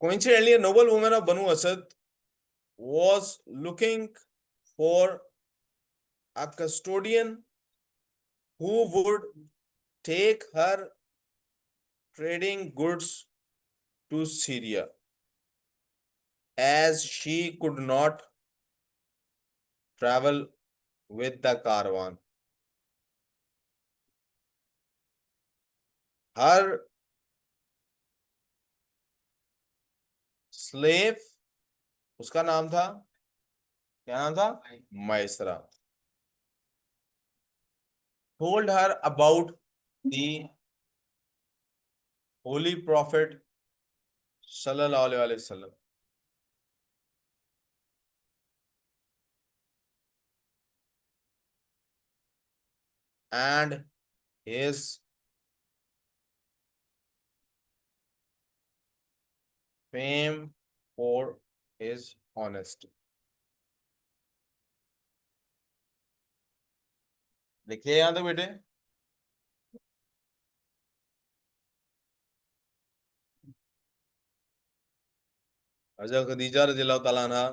coincidentally a noble woman of Banu Asad was looking for a custodian who would take her trading goods to Syria, as she could not travel with the caravan. Her slave, उसका नाम था, क्या नाम था, मैसरा, told her about the holy prophet sallallahu alaihi wasallam and his fame for his honesty. लिखिए यहां तो बेटे। हज़रत खदीजा रज़ियल्लाहु ताला अन्हा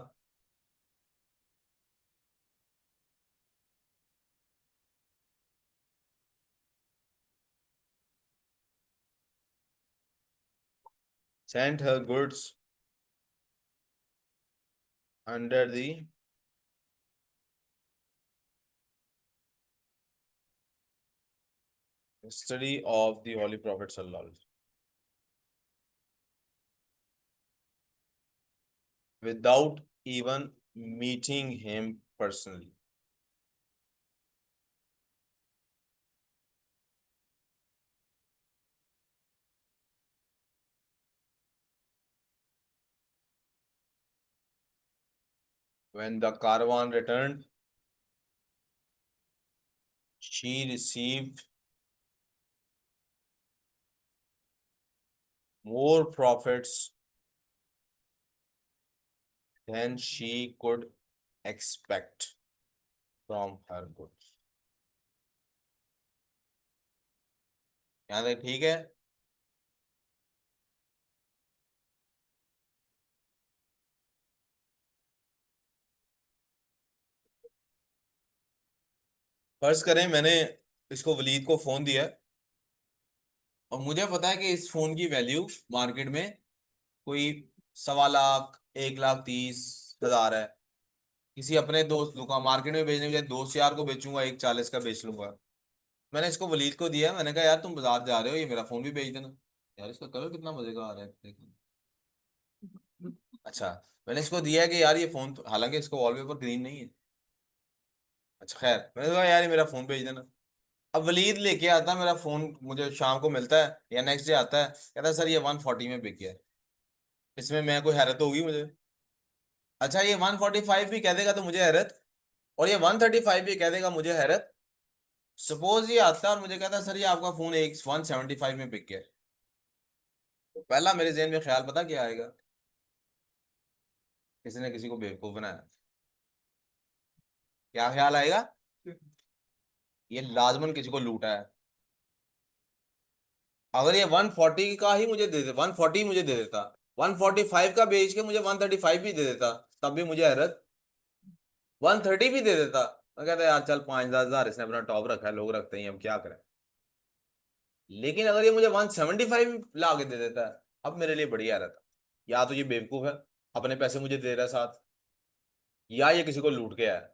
sent her goods under the study of the Holy Prophet sallallahu alaihi wasallam, without even meeting him personally. When the caravan returned, she received more profits than she could expect from her goods. यहाँ तक ठीक है। फर्ज करें मैंने इसको वलीद को phone दिया है और मुझे पता है कि इस फोन की वैल्यू मार्केट में कोई 1.25 लाख 1,30,000 है। किसी अपने दोस्त दुकान मार्केट में बेचने के बजाय दोस्त यार को बेचूंगा, 1,40 का बेच लूंगा। मैंने इसको वलीद को दिया, मैंने कहा यार तुम बाजार जा रहे हो, ये मेरा फोन भी बेच देना। यार इसका कलर कितना मजे का आ रहा है देखो। अच्छा, मैंने इसको दिया है कि यार ये फोन हालांकि इसको वॉलपेपर ग्रीन नहीं है। अच्छा खैर, मैंने कहा यार ये मेरा फोन भेज देना। अब वलीद लेके आता है मेरा फोन, मुझे शाम को मिलता है या नेक्स्ट डे आता है, कहता है सर ये 140 में बिक गया है। इसमें मैं कोई हैरत होगी मुझे? अच्छा, ये 145 भी कह देगा तो मुझे हैरत, और ये 135 भी कह देगा मुझे हैरत। सपोज ये आता है और मुझे कहता है सर ये आपका फोन एक 175 में बिक गया है, तो पहला मेरे जहन में ख्याल पता क्या आएगा? किसी ने किसी को बेवकूफ बनाया। क्या ख्याल आएगा? ये लाजमन किसी को लूटा है। अगर ये 140 का ही मुझे दे दे, 140 मुझे दे देता, 145 का बेच के मुझे 135 भी दे देता, तब भी मुझे हैरत। 130 भी दे देता, मैं कहता यार चल 5,000 इसने अपना टॉप रखा है, लोग रखते हैं, अब क्या करें। लेकिन अगर ये मुझे 175 ला के दे देता है, अब मेरे लिए बढ़िया रहता। या तो ये बेवकूफ है, अपने पैसे मुझे दे रहा है साथ, या ये किसी को लूट के आया है।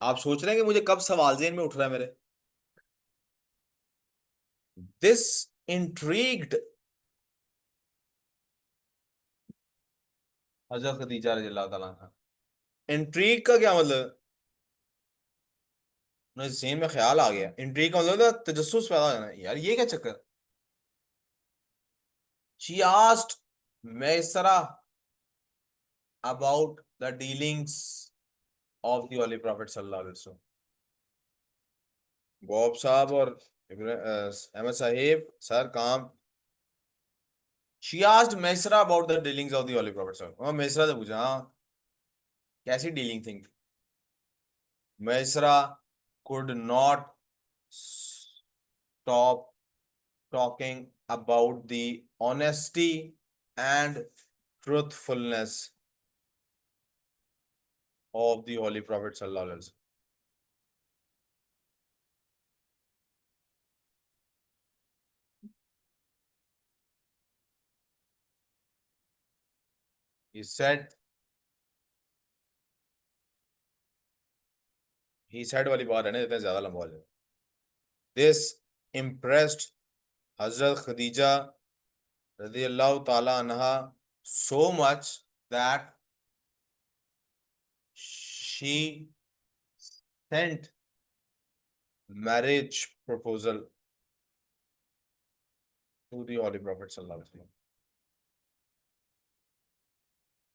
आप सोच रहे हैं कि मुझे कब सवाल ज़हन में उठ रहा है मेरे? दिस इंट्रीग्ड हजरत खदीजा रज़ियल्लाहु ताला अन्हा। इंट्रीग का क्या मतलब? मुझे ज़हन में ख्याल आ गया, इंट्रीग का मतलब था तजस्सुस पैदा हो जाना, यार ये क्या चक्कर। She asked Maysara about the dealings of the holy prophet सल्लल्लाहु अलैहि वसल्लम। बॉब साहब और अहमद साहिब सर काम she asked Maysara about the dealings of the holy prophet. और मैसरा से पूछा, हाँ कैसी डीलिंग थी। Maysara could not stop talking about the honesty and truthfulness of the Holy Prophet Sallallahu Alaihi Wasallam. He said, he said वाली बात है ना, इतना ज्यादा लंबा हो जाए। This impressed Hazrat Khadija radiallahu ta'ala anha so much that she sent marriage proposal to the Holy Prophet Sallallahu Alaihi Wasallam.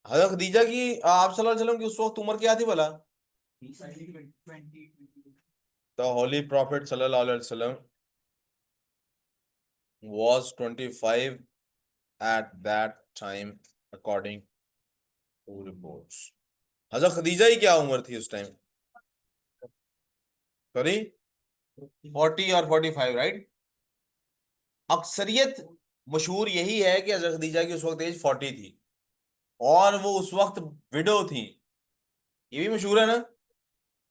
हजरत खदीजा की आप सल्लल्लाहु अलैहि वसल्लम की उस वक्त उम्र क्या थी भला? The Holy Prophet Sallallahu Alaihi Wasallam was 25 at that time according to reports. हजरत खदीजा ही क्या उम्र थी उस टाइम? सॉरी, 40 और 45, राइट। अक्सरियत मशहूर यही है कि हजरत खदीजा की उस वक्त एज 40 थी और वो उस वक्त विडो थी। ये भी मशहूर है ना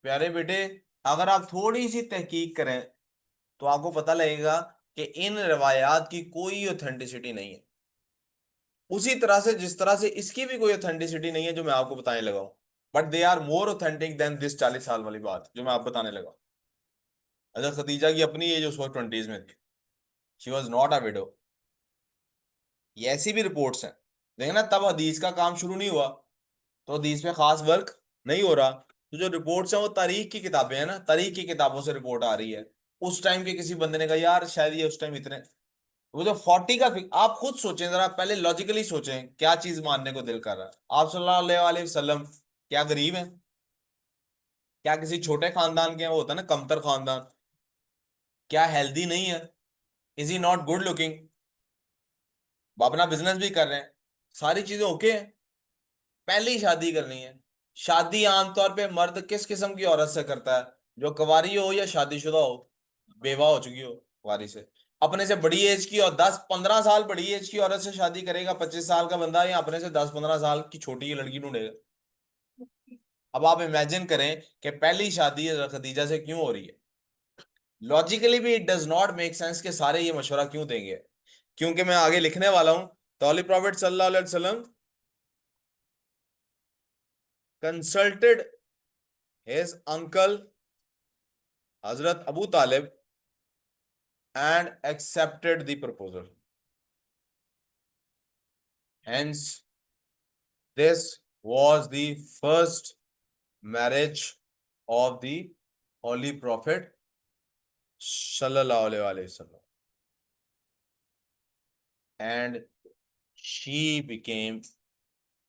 प्यारे बेटे। अगर आप थोड़ी सी तहकीक करें तो आपको पता लगेगा कि इन रवायात की कोई ऑथेंटिसिटी नहीं है, उसी तरह से जिस तरह से इसकी भी कोई ऑथेंटिसिटी नहीं है जो मैं आपको बताने लगा हूं। But they are more authentic than this 40 साल वाली बात जो मैं आपको बताने लगा। हजरत खदीजा की अपनी एज उस वक्त 20s में थी। She was not a window. ये ऐसी भी रिपोर्ट्स हैं, देखें ना, तब हदीस का काम शुरू नहीं हुआ तो हदीस पे खास वर्क नहीं हो रहा। तो जो रिपोर्ट्स हैं वो तारीख की किताबें हैं ना, तारीख की किताबों से रिपोर्ट आ रही है। उस टाइम के किसी बंदे ने कहा यार शायद ये उस टाइम इतने, वो जो 40 का आप खुद सोचें जरा, पहले लॉजिकली सोचें क्या चीज मानने को दिल कर रहा है। आप सल्लल्लाहु अलैहि वसल्लम क्या गरीब हैं? क्या किसी छोटे खानदान के हैं? वो होता है ना कमतर खानदान। क्या हेल्दी नहीं है? Is he not good looking? वो अपना बिजनेस भी कर रहे हैं, सारी चीजें ओके हैं, पहली शादी करनी है। शादी आमतौर पे मर्द किस किस्म की औरत से करता है? जो कुंवारी हो या शादीशुदा हो, बेवा हो चुकी हो कुंवारी से। अपने से बड़ी एज की और 10-15 साल बड़ी एज की औरत से शादी करेगा 25 साल का बंदा, या अपने से 10-15 साल की छोटी लड़की ढूंढेगा? अब आप इमेजिन करें कि पहली शादी खदीजा से क्यों हो रही है। लॉजिकली भी it does not make sense कि सारे ये मशवरा क्यों देंगे। क्योंकि मैं आगे लिखने वाला हूं, तो होली प्रॉफिट सल्लल्लाहु अलैहि वसल्लम consulted his uncle Hazrat Abu Talib and accepted the proposal. Hence, this was the first marriage of the Holy Prophet Sallallahu Alaihi Wasallam, and she became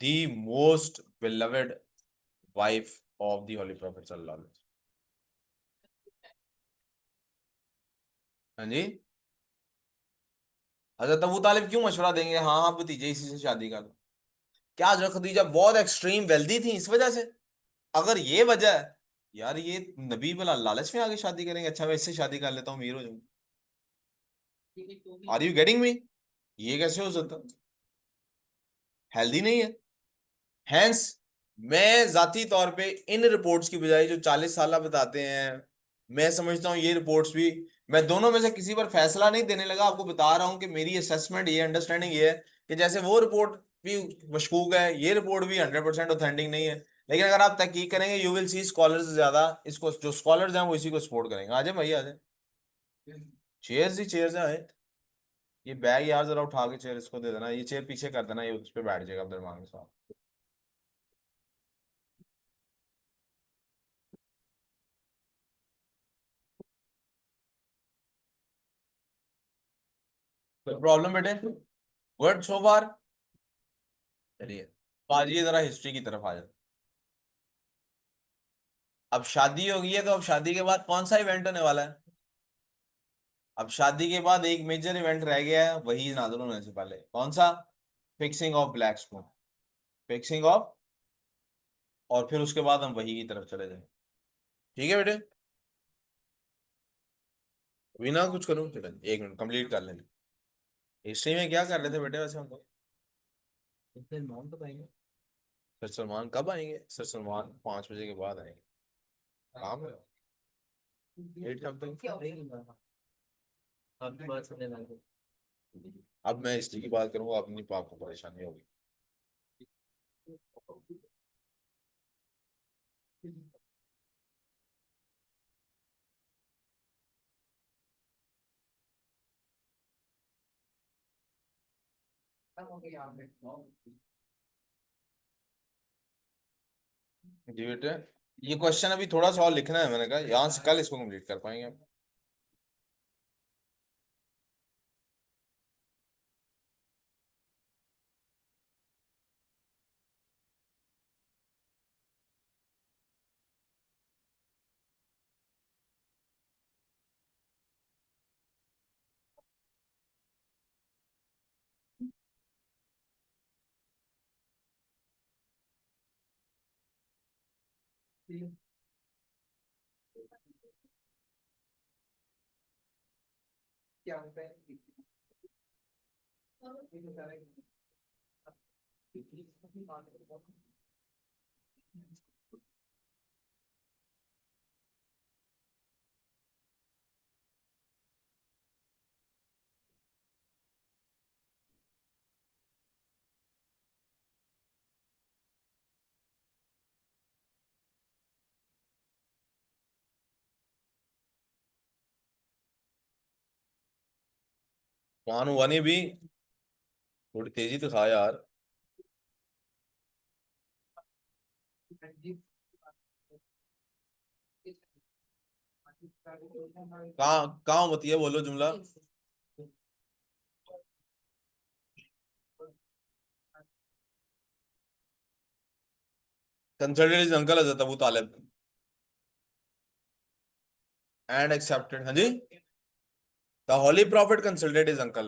the most beloved wife of the Holy Prophet Sallallahu Alaihi Wasallam. हाँ जी, हजरत अबू तालिब क्यों मशवरा देंगे हाँ हाँ भतीजे इसी से शादी कर लो? क्या हजरत खदीजा बहुत एक्सट्रीम वेल्दी थी इस वजह से? अगर ये वजह है, यार ये नबी भला लालच में आगे शादी करेंगे, अच्छा मैं इससे शादी कर लेता हूँ अमीर हो जाऊंगा। Are you getting me? ये कैसे हो सकता? हेल्दी नहीं है। हैंस मैं जाती तौर पे इन रिपोर्ट्स की बजाय जो 40 साल बताते हैं, मैं समझता हूँ ये रिपोर्ट्स भी, मैं दोनों में से किसी पर फैसला नहीं देने लगा, आपको बता रहा हूँ कि मेरी असेसमेंट ये, अंडरस्टैंडिंग ये है कि जैसे वो रिपोर्ट भी मशकूक है, ये रिपोर्ट भी 100% ऑथेंटिक नहीं है। लेकिन अगर आप तहकीक करेंगे यू विल सी स्कॉलर्स ज्यादा इसको, जो स्कॉलर्स हैं वो इसी को सपोर्ट करेंगे। आ जाए भाई आ जाए, चेयर्स ही चेयर्स हैं। ये बैग यार जरा उठा के चेयर इसको दे देना, ये चेयर पीछे कर देना, ये उस पर बैठ जाएगा अब्दुलरमान के साथ। प्रॉब्लम बेटे? गुड सो फार। चलिए तो आज ये जरा हिस्ट्री की तरफ आ जाए। अब शादी हो गई है तो अब शादी के बाद कौन सा इवेंट होने वाला है? अब शादी के बाद एक मेजर इवेंट रह गया है, वही नाज़िल होने से पहले, कौन सा? Fixing of black stone. Fixing of, और फिर उसके बाद हम वही की तरफ चले जाएंगे। ठीक है बेटे, अभी ना कुछ करूँ, चलो 1 मिनट कंप्लीट कर लेंगे। हिस्ट्री में क्या कर रहे थे बेटे वैसे हम लोग? फिर मौन तो पाएंगे। सर सलमान कब आएंगे? सर सलमान 5 बजे के बाद आएंगे, काम है 8 समथिंग। क्या होगा? आपकी बात सुनने लगे। अब मैं हिस्ट्री की बात करूंगा, अपनी पाप को परेशानी होगी। जी बेटे, ये क्वेश्चन अभी थोड़ा सा और लिखना है, मैंने कहा यहाँ से कल इसको कंप्लीट कर पाएंगे हम। क्या होता है? कान हुआ नहीं भी, थोड़ी तेजी दिखा यार। कहाँ कहाँ होती है, बोलो जुमला। Consulted is uncle Hazrat Abu Talib and accepted, हाँ जी। The holy prophet consulted is uncle,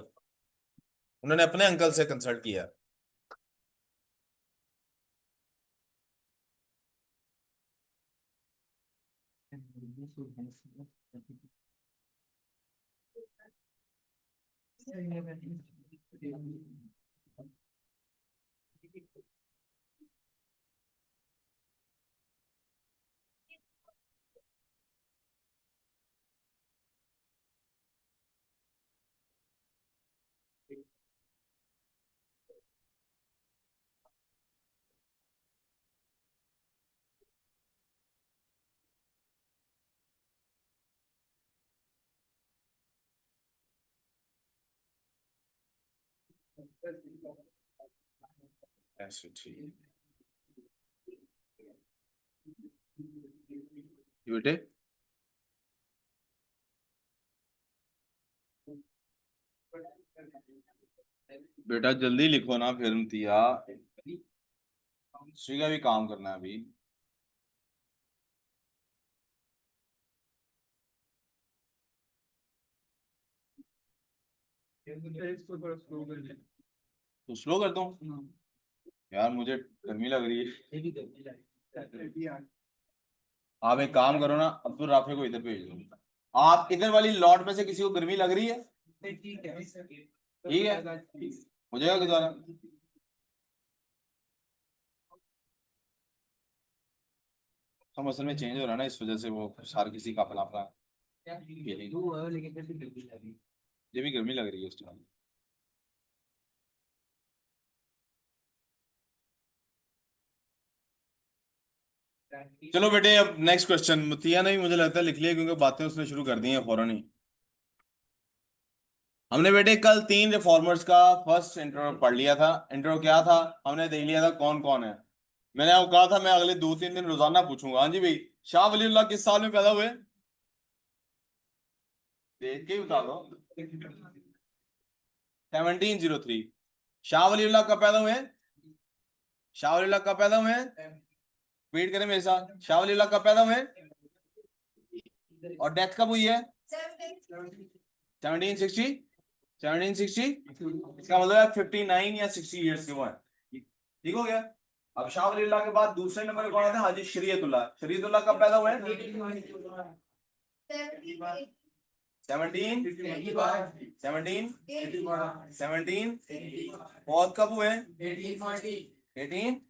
उन्होंने अपने अंकल से कंसल्ट किया। ऐसे ठीक बेटे, बेटा जल्दी लिखो ना, फिर तिया श्री का भी काम करना है अभी। इसको थोड़ा स्लो कर ले। तो स्लो कर दूं? यार मुझे गर्मी लग रही है। ये भी करनी चाहिए। आप एक काम करो ना, अब्दुल राफे को इधर भेज दो। आप इधर वाली लॉट में से किसी को गर्मी लग रही है? ठीक है। ठीक है, हो जाएगा गुजारा। हम असल में चेंज हो रहा है ना, इस वजह से वो सार किसी का अपना अपना feeling। लेकिन कैसे करनी चाहिए? ये भी गर्मी लग रही है उस टाइम। चलो बेटे, अब नेक्स्ट क्वेश्चन। मुतिया ने भी मुझे लगता है लिख लिया, क्योंकि बातें उसने शुरू कर दी हैं फौरन ही। हमने बेटे कल 3 रिफॉर्मर्स का फर्स्ट इंट्रो पढ़ लिया था। इंट्रो क्या था, हमने देख लिया था कौन कौन है। मैंने आपको कहा था मैं अगले 2-3 दिन रोजाना पूछूंगा। हाँ जी भाई, शाह वलीउल्लाह किस साल में पैदा हुए? देख के ही बता दो। 1703। शाह वलीउल्लाह कब पैदा हुए? शाह वलीउल्लाह कब पैदा हुए? वेट करें मेरे साथ, शाह वलीउल्लाह कब पैदा हुए और डेथ कब हुई है? 1760, 1760, इसका मतलब है 59 या 60 ईयर्स के वो है। ठीक हो गया। अब शाह वलीउल्लाह के बाद दूसरे नंबर पे कौन आता है? हाजी शरीयतुल्लाह। शरीयतुल्लाह कब पैदा हुए? 17 मौत कब हुए? 18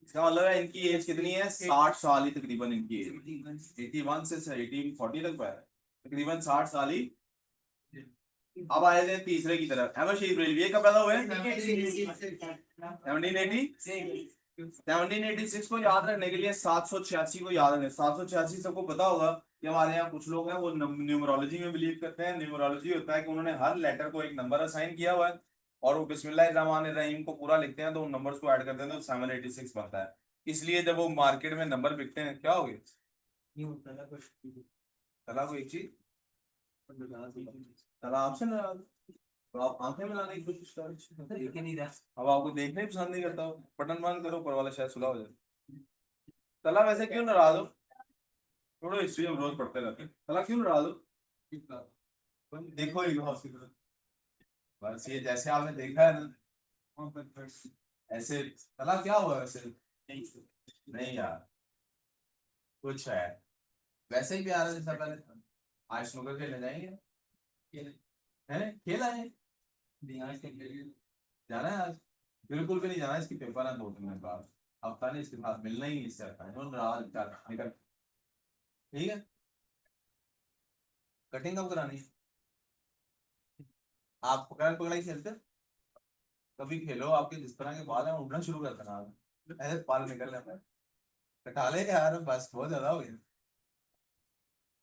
इसका मतलब है इनकी एज कितनी है? 60 साल ही तकरीबन इनकी एज। 81 से 1840 तक है, तकरीबन 60 साल ही। अब आए थे तीसरे की तरफ, अहमद शहीद बरेलवी। ये कब पैदा हुए? 1786 को याद रखने के लिए 786 को याद रखने। 786 सबको पता होगा कि हमारे यहाँ कुछ लोग हैं वो न्यूमरोलॉजी में बिलीव करते हैं। न्यूमरोलॉजी होता है कि उन्होंने हर लेटर को एक नंबर असाइन किया हुआ है और वो बिस्मिल्लाहिर्रहमानिर्रहीम को पूरा लिखते हैं, तो उन नंबर्स को ऐड करते हैं तो 786 बनता है। इसलिए जब वो मार्केट में नंबर बिकते हैं, क्या हो गया कला को एक चीज कला आपसे नाराज, तो आप आंखें मिलाने की कोशिश कर रहे हैं। अब आपको देखने ही पसंद नहीं करता हो, बटन बंद करो, ऊपर वाला शायद सुलह हो जाए। तला वैसे क्यों नाराज हो? थोड़ा हिस्ट्री हम रोज पढ़ते रहते हैं। तला क्यों नाराज हो? देखो एक हॉस्पिटल, बस ये जैसे आपने देखा है ना, ऐसे तला क्या हुआ वैसे? नहीं यार, कुछ है वैसे ही प्यार है जैसा पहले था। आज स्नूकर खेलने जाएंगे? है खेल आए? जाना है आज? बिल्कुल भी नहीं जाना, इसकी पेपर है 2 दिन में बाद। हफ्ता नहीं इसके साथ मिलना ही नहीं, इससे आता है नाराज निकल। ठीक है, कटिंग कब करानी है? आप पकड़ पकड़ाई खेलते हो? कभी खेलो, आपके जिस तरह के बाल हैं उड़ना शुरू कर देना, ऐसे बाल निकल रहे हैं। कटा ले यार, बस बहुत ज्यादा हो गया।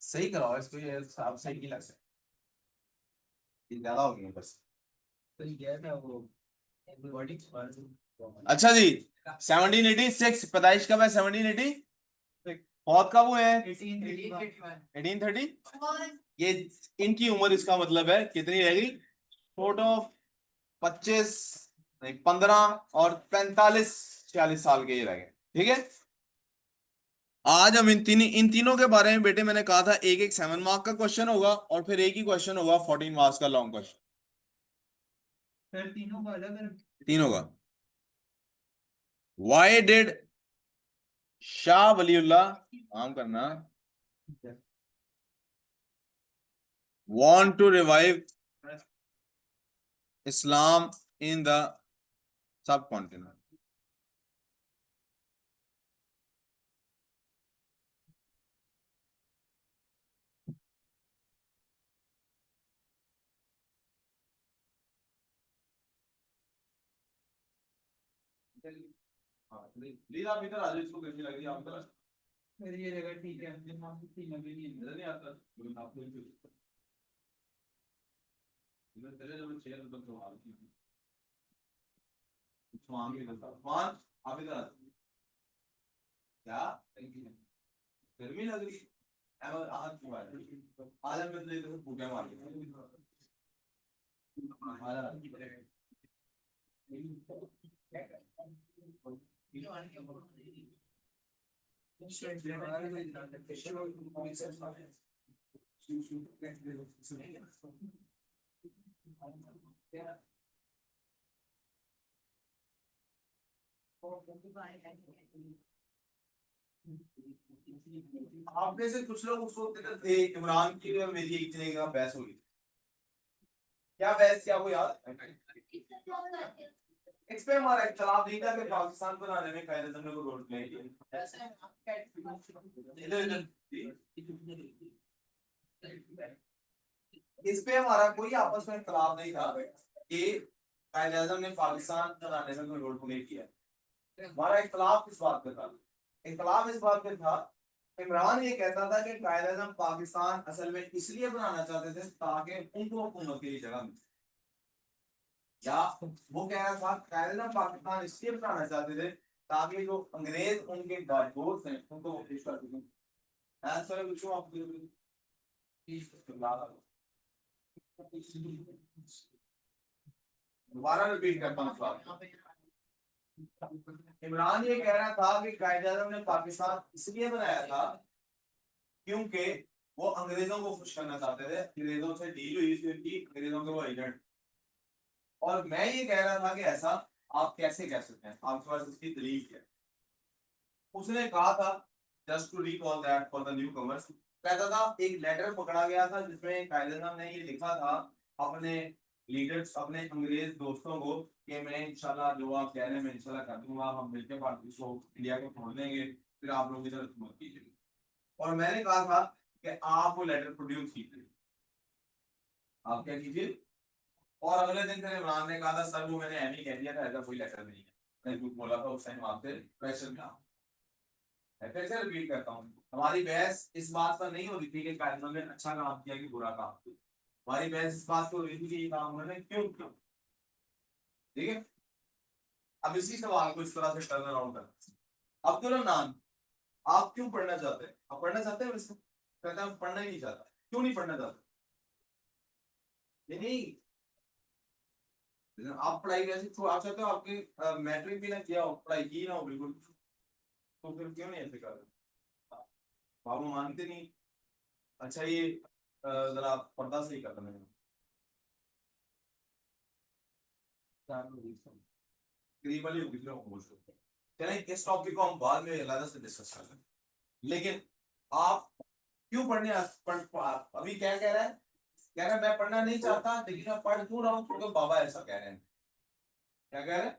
सही कराओ इसको, ये आप सही नहीं लग सकते, ये ज्यादा हो गया बस। तो ये गया था वो बॉडी। अच्छा जी, 1786 पैदाइश कब है? 1780 मौत कब हुए हैं? 1830। ये इनकी उम्र, इसका मतलब है कितनी रहेगी? फोटो 25 नहीं 15 और 45 46 साल के ये रह गए। ठीक है, आज हम इन तीनों के बारे में बेटे मैंने कहा था एक एक 7 मार्क का क्वेश्चन होगा और फिर एक ही क्वेश्चन होगा 14 मार्क्स का लॉन्ग क्वेश्चन। तीनों का अलग अलग, तीनों का। वाई डिड शाह वलीउल्लाह, काम करना, want to revive Islam in the subcontinent? Please आप इधर आ जाओ, इसको कैसी लगी आप इधर? मेरी ये जगह ठीक है, मुझे माफ की लगी नहीं, इधर नहीं आता आप लोग इधर चले जाओ, चेयर उधर तो हाल की उस्मान के इधर। उस्मान आप इधर आ जाओ। क्या गर्मी लग रही है? आज क्यों आ रही है? आज मैं तो इधर भूखे मार आप में से कुछ लोग उस वक्त थे, इमरान की और मेरी एक जगह बहस हुई। क्या बहस? क्या वो याद? इस पे हमारा इख्तिलाफ नहीं था कि पाकिस्तान बनाने में कायदे आज़म ने कोई रोल प्ले किया। इधर इस पे हमारा कोई आपस में इख्तिलाफ नहीं था कि कायदे आज़म ने पाकिस्तान बनाने में कोई रोल प्ले किया। हमारा इख्तिलाफ किस बात पे था? इख्तिलाफ इस बात पे था, इमरान ये कहता था कि कायदे आज़म पाकिस्तान असल में इसलिए बनाना चाहते थे ताकि उनको हुकूमत की जगह मिले, या वो कह रहा था कायदे आज़म पाकिस्तान इसलिए बनाना चाहते थे ताकि जो अंग्रेज उनके दोस्त हैं उनको वो पेश कर सकें। ऐसा कुछ आप दोबारा रिपीट करता हूँ। इमरान ये कह रहा था कि कायदे आज़म ने पाकिस्तान इसलिए बनाया था क्योंकि वो अंग्रेजों को खुश करना चाहते थे, अंग्रेजों से डील हुई थी उनकी, अंग्रेजों के वो एजेंट। और मैं ये कह रहा था कि ऐसा आप कैसे कह सकते हैं, आपके पास इसकी दलील क्या है। उसने कहा था, just to recall that for the newcomers, कहता था एक लेटर पकड़ा गया था जिसमें कायदे साहब ने ये लिखा था अपने लीडर्स, अपने अंग्रेज दोस्तों को, कि मैं इंशाल्लाह जो आप कह रहे हैं मैं इंशाल्लाह कर दूंगा, हम मिलकर भारत को इंडिया को छोड़ देंगे, फिर आप लोग इधर मत कीजिए। और मैंने कहा था कि आप वो लेटर प्रोड्यूस कीजिए, आप क्या कीजिए। और अगले दिन फिर इमरान ने कहा था सर वो मैंने एम ही कह दिया था, ऐसा कोई लेटर नहीं है, मैं कुछ बोला था उस टाइम आपसे प्रेशर में। मैं फिर से रिपीट करता हूँ, हमारी बहस इस बात पर नहीं हो रही थी कि कायदे ने अच्छा काम किया कि बुरा काम किया, हमारी बहस इस बात पर हो रही थी कि ये काम उन्होंने क्यों किया। ठीक है, अब इसी सवाल को इस तरह से टर्न अराउंड कर, अब्दुल नान, आप क्यों पढ़ना चाहते हैं, आप पढ़ना चाहते हैं वैसे, कहते हैं पढ़ना ही नहीं चाहता, क्यों नहीं पढ़ना चाहते, ये नहीं, आप पढ़ाई वैसे आप चाहते हो आपके मैट्रिक भी ना किया हो, पढ़ाई की ना हो बिल्कुल, तो फिर क्यों नहीं ऐसे कर रहे, बाबू मानते नहीं। अच्छा ये जरा पर्दा सही कर देना, करीब वाली होगी फिर हम बोल सकते हैं। चलें इस टॉपिक को हम बाद में अलग से डिस्कस कर लेंगे, लेकिन आप क्यों अभी क्या कह रहा है, कह रहा है मैं पढ़ना नहीं चाहता, लेकिन मैं पढ़ क्यों रहा हूँ क्योंकि बाबा ऐसा कह रहे हैं। क्या कह रहे हैं,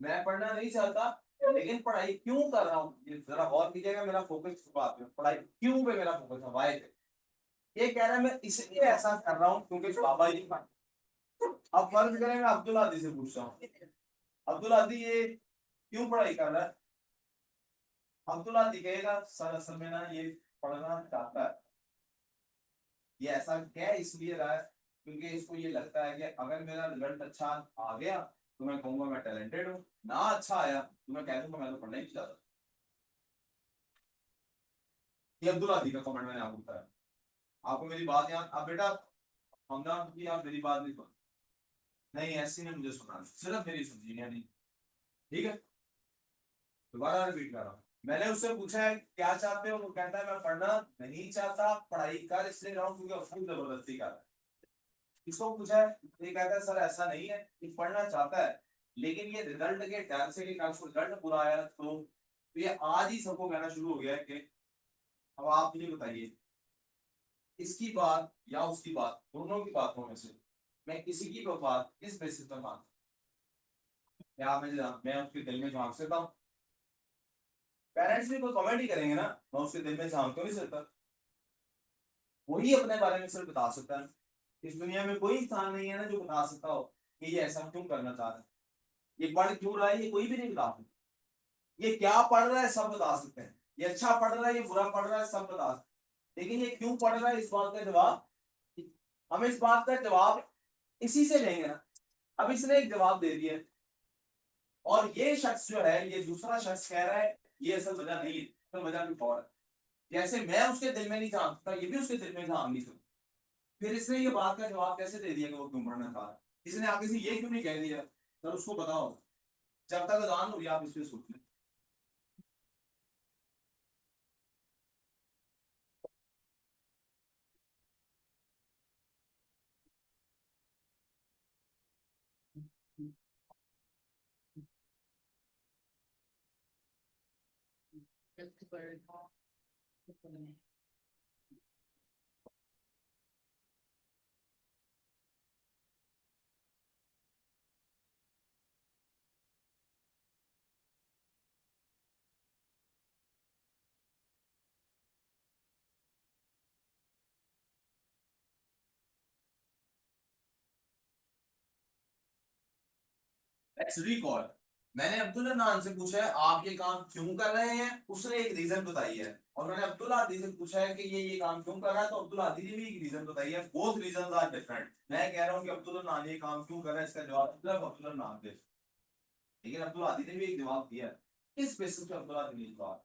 मैं पढ़ना नहीं चाहता लेकिन पढ़ाई क्यों कर रहा हूँ, ये जरा गौर कीजिएगा, मेरा फोकस इस बात पे, पढ़ाई क्यों पे मेरा फोकस है, वाई पे। ये कह रहा है मैं इसलिए ऐसा कर रहा हूँ क्योंकि बाबा ये, अब फर्ज करें मैं अब्दुल आदि से पूछता हूँ, अब्दुल आदि ये क्यों पढ़ाई कर रहा है, अब्दुल आदि कहेगा सर असल में ना ये पढ़ना चाहता है, ये ऐसा क्या इसलिए रहा है क्योंकि इसको ये लगता है कि अगर मेरा रिजल्ट अच्छा आ गया तो मैं कहूंगा मैं टैलेंटेड हूँ, ना अच्छा आया तो मैं कह दूंगा मैं तो पढ़ना ही नहीं चाहता। ये अब्दुल आदि का कमेंट मैंने आपको बताया, आपको मेरी बात याद, अब बेटा हमदा की आप मेरी बात नहीं सुन, नहीं ऐसी ने मुझे सुना, सिर्फ मेरी सुनी है नहीं। ठीक है, दोबारा रिपीट कर रहा हूँ, मैंने उससे पूछा है क्या चाहते हो, वो कहता है मैं पढ़ना नहीं चाहता, पढ़ाई कर इसलिए रहा हूँ क्योंकि अफूल जबरदस्ती कर रहा है। इसको पूछा है, तो ये कहता है सर ऐसा नहीं है, ये पढ़ना चाहता है लेकिन ये रिजल्ट के डर से कि कल को रिजल्ट बुरा आया तो ये आज ही सबको कहना शुरू हो गया है कि अब आप मुझे बताइए इसकी बात या उसकी बात, दोनों की बातों में से मैं किसी की बात किस बेसिस पर मानता हूं? क्या मैं उसके दिल में झांक सकता हूँ, पेरेंट्स भी कोई कमेंट ही करेंगे ना, मैं उसके दिल में झांक तो नहीं सकता, वही अपने बारे में सिर्फ बता सकता है। इस दुनिया में कोई इंसान नहीं है ना जो बता सकता हो कि ये ऐसा क्यों करना चाह रहा है, ये पढ़ क्यों रहा है, ये कोई भी नहीं बता सकता। ये क्या पढ़ रहा है सब बता सकते हैं, ये अच्छा पढ़ रहा है ये बुरा पढ़ रहा है सब बता सकते हैं, लेकिन ये क्यों पढ़ रहा है इस बात का जवाब, हम इस बात का जवाब इसी से लेंगे ना। अब इसने एक जवाब दे दिया और ये शख्स जो है, ये दूसरा शख्स कह रहा है ये असल वजह नहीं है, असल वजह कुछ और है, जैसे मैं उसके दिल में नहीं जानता ये भी उसके दिल में झांक नहीं सकता। फिर इसने ये बात का जवाब कैसे दे दिया कि वो क्यों पढ़ना चाह रहा है, इसने आगे से ये क्यों नहीं कह दिया सर उसको बताओ, जब तक अजान हो आप इस पे सोच लें। लेट्स रिकॉल, मैंने अब्दुल्ला नान से पूछा है आप ये काम क्यों कर रहे हैं, उसने एक रीजन बताई है, और मैंने अब्दुल्ला आदि से पूछा है कि ये काम क्यों कर रहा है, तो अब्दुल्ला आदि ने भी एक रीजन बताई है, बोथ रीजंस आर डिफरेंट। मैं कह रहा हूँ कि अब्दुल्ला नान ये काम क्यों कर रहा है इसका जवाब सिर्फ अब्दुल्ला नान दे, लेकिन अब्दुल्ला आदि ने भी एक जवाब दिया है, किस बेसिस पे अब्दुल्ला आदि ने जवाब,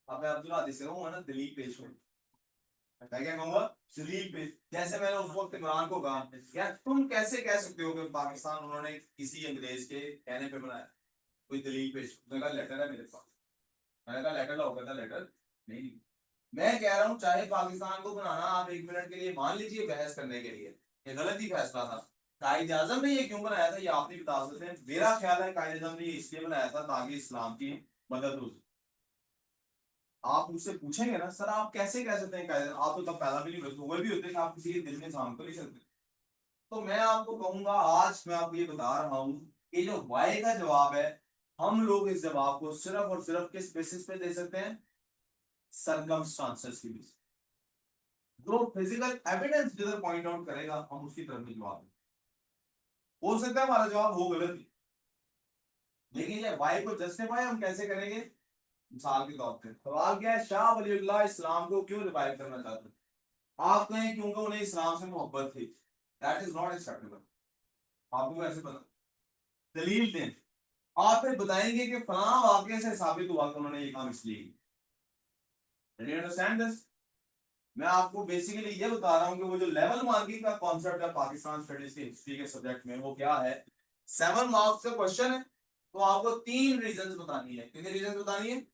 अब मैं अब्दुल्ला आदि से कहूंगा ना दलील पेश करो, मैं क्या कहूंगा दलील पेश, जैसे मैंने उस वक्त इमरान को कहा यार तुम कैसे कह सकते हो कि पाकिस्तान उन्होंने किसी अंग्रेज के कहने पे बनाया, कोई दलील पेश, मैंने कहा लेटर है मेरे पास, मैंने कहा लेटर लाओ, कहता लेटर नहीं, मैं कह रहा हूं चाहे पाकिस्तान को बनाना आप 1 मिनट के लिए मान लीजिए बहस करने के लिए, ये गलत ही फैसला था। कायद आजम ने ये क्यों बनाया था ये आप नहीं बता सकते। मेरा ख्याल है कायद आजम ने ये इसलिए बनाया था ताकि इस्लाम की मदद हो। आप मुझसे पूछेंगे ना सर आप कैसे कह सकते हैं कायद, आप तो तब पैदा भी नहीं हुए भी होते कि आप किसी के दिल में काम कर नहीं सकते। तो मैं आपको कहूंगा आज मैं आपको ये बता रहा हूं कि जो वाई का जवाब है, हम लोग इस जवाब को सिर्फ और सिर्फ किस बेसिस पे दे सकते हैं, सरकमस्टांसेस की बेसिस। जो फिजिकल एविडेंस जिधर पॉइंट आउट करेगा हम उसकी तरफ भी जवाब देंगे। हो सकता है हमारा जवाब हो गलत ही, लेकिन ये वाई को जस्टिफाई हम कैसे करेंगे। मिसाल के तौर पे सवाल क्या है, शाह वलीउल्लाह इस्लाम को क्यों रिवाइव करना चाहते हैं। आप कहें क्योंकि उन्हें इस्लाम से मोहब्बत थी, दैट इज नॉट एक्सेप्टेबल। आपको कैसे पता, दलील दें। आप फिर बताएंगे कि फलां वाकये से साबित हुआ कि उन्होंने ये काम इसलिए किया। Understand this. मैं आपको बेसिकली ये बता रहा हूं कि वो जो लेवल मार्किंग का कॉन्सेप्ट है पाकिस्तान स्टडीज की हिस्ट्री के सब्जेक्ट में, वो क्या है। 7 मार्क्स का क्वेश्चन है, तो आपको 3 रीजंस बतानी है। कितने रीजंस बतानी है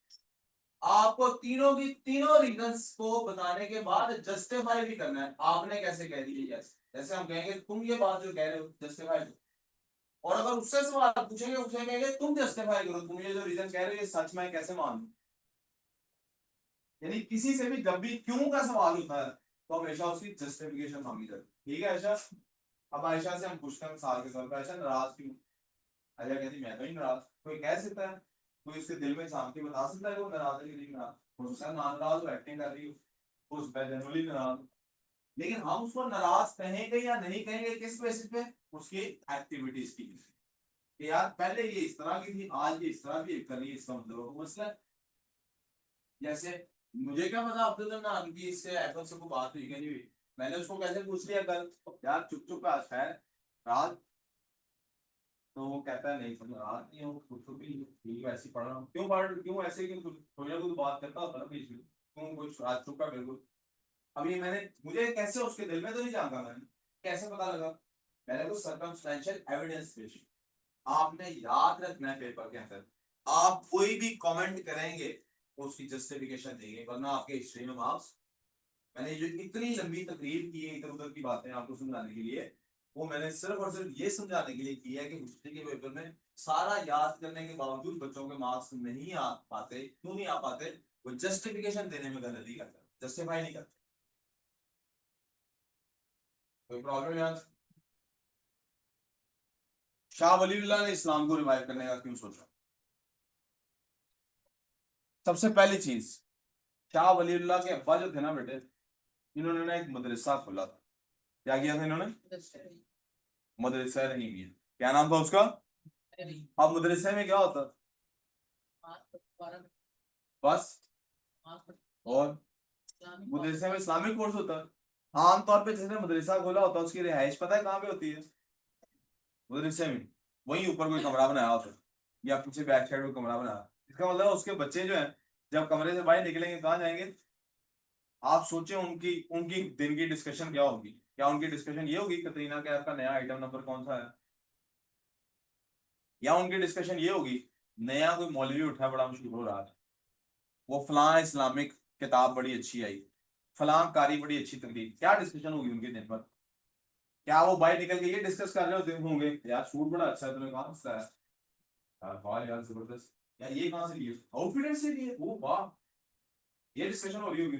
आपको, तीनों की तीनों रीजंस को बताने के बाद जस्टिफाई भी करना है। आपने कैसे कह दी, यस जैसे हम कहेंगे तुम ये बात जो कह रहे हो जस्टिफाई, और अगर उससे सवाल पूछेंगे उससे कहेंगे तुम जस्टिफाई करो, तुम ये जो रीजन कह रहे हो ये सच में कैसे मान लूं। यानी किसी से भी जब भी क्यों का सवाल होता है तो हमेशा उसकी जस्टिफिकेशन मांगी जाती है। ठीक है आयशा। अब आयशा से हम पूछते हैं मिसाल के तौर पर, आयशा नाराज क्यों। आयशा कहती मैं तो नहीं नाराज। कोई कह सकता है, कोई उसके दिल में झांक के बता सकता है वो नाराज है कि नहीं नाराज। हो सकता है नाराज हो, एक्टिंग कर रही हो, उस पर जनरली नाराज हो। लेकिन हम उसको नाराज कहेंगे या नहीं कहेंगे किस बेसिस पे, उसकी एक्टिविटीज की बेसिस पे। कि यार पहले ये इस तरह की थी, आज ये इस तरह की कर रही है, इसका मतलब वो मसला है। जैसे मुझे क्या पता अब्दुल नाम की इससे एप्पल से कोई बात हुई कि नहीं हुई, मैंने उसको कैसे पूछ लिया कल, यार चुप चुप का खैर रात। तो वो कहता है नहीं समझ रात नहीं हूँ, खुद तो भी ठीक वैसे पढ़ रहा हूँ। क्यों पढ़ क्यों ऐसे, क्यों थोड़ी ना कुछ बात करता होता ना बीच में, क्यों कुछ रात चुप का बिल्कुल। अब ये मैंने, मुझे कैसे उसके दिल में तो नहीं जानता मैंने, कैसे पता लगा, मैंने कुछ सर्कमस्टेंशियल एविडेंस पेश। आपने याद रखना है पेपर के अंदर, आप कोई भी कमेंट करेंगे तो उसकी जस्टिफिकेशन देंगे, वरना आपके हिस्ट्री में मार्क्स। मैंने जो इतनी लंबी तकरीर की है इधर उधर की बातें आपको समझाने के लिए, वो मैंने सिर्फ और सिर्फ ये समझाने के लिए की है कि हिस्ट्री के पेपर में सारा याद करने के बावजूद बच्चों के मार्क्स नहीं आ पाते। क्यों नहीं आ पाते, वो जस्टिफिकेशन देने में गलती करते, जस्टिफाई नहीं करते। कोई प्रॉब्लम यार। शाह वलीउल्लाह ने इस्लाम को रिवाइव करने का क्यों सोचा। सबसे पहली चीज, शाह वलीउल्लाह के अब्बा जो थे ना बेटे, इन्होंने ना एक मदरसा खोला था। क्या किया था इन्होंने, मदरसा नहीं किया। क्या नाम था उसका। अब मदरसे में क्या होता, बस, और मदरसे में इस्लामिक कोर्स होता है। आमतौर पे जिसने मदरसा खोला होता है उसकी रिहाइश पता है कहाँ पे होती है, मदरसे में। वहीं ऊपर कोई कमरा बनाया होता है, या पीछे बैक साइड में कमरा बनाया। इसका मतलब उसके बच्चे जो हैं जब कमरे से बाहर निकलेंगे कहाँ जाएंगे। आप सोचें उनकी उनकी दिन की डिस्कशन क्या होगी। क्या उनकी डिस्कशन ये होगी कतरीना कैफ का नया आइटम नंबर कौन सा है, या उनकी डिस्कशन ये होगी नया कोई मौलवी उठा बड़ा मशहूर हो रहा है, वो फलां इस्लामिक किताब बड़ी अच्छी आई, फलां कारी बड़ी अच्छी तकरीर। क्या डिस्कशन होगी उनके दिन पर। क्या वो बाहर निकल के ये डिस्कस कर रहे होते होंगे, यार सूट बड़ा अच्छा है तुमने कहाँ से लाया, यार वाह यार जबरदस्त, यार ये कहाँ से लिए, आउटफिट से लिए, ओ वाह। ये डिस्कशन हो रही होगी।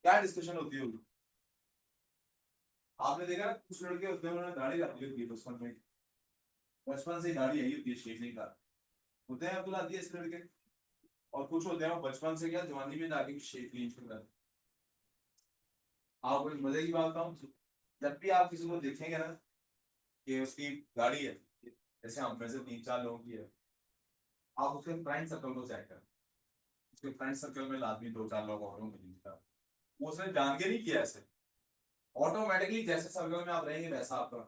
क्या डिस्कशन होती होगी। आपने देखा ना कुछ लड़के होते हैं उन्होंने दाढ़ी रखी होती है बचपन में, बचपन से ही दाढ़ी आई होती है शेखने का, होते हैं अब्दुल आदि इस लड़के। और कुछ होते हैं वो बचपन से क्या जवानी में दाढ़ी शेख ली शुरू। आपको एक मजे की बात बताऊं, जब भी आप किसी को देखेंगे ना कि उसकी गाड़ी है, जैसे हम में से 3 4 लोगों की है, आप उसके फ्रेंड सर्कल को चेक करें। उसके फ्रेंड सर्कल में लाजमी 2 4 लोग और होंगे, वो उसने जान के नहीं किया ऐसे, ऑटोमेटिकली जैसे सर्कल में आप रहेंगे वैसा आपका।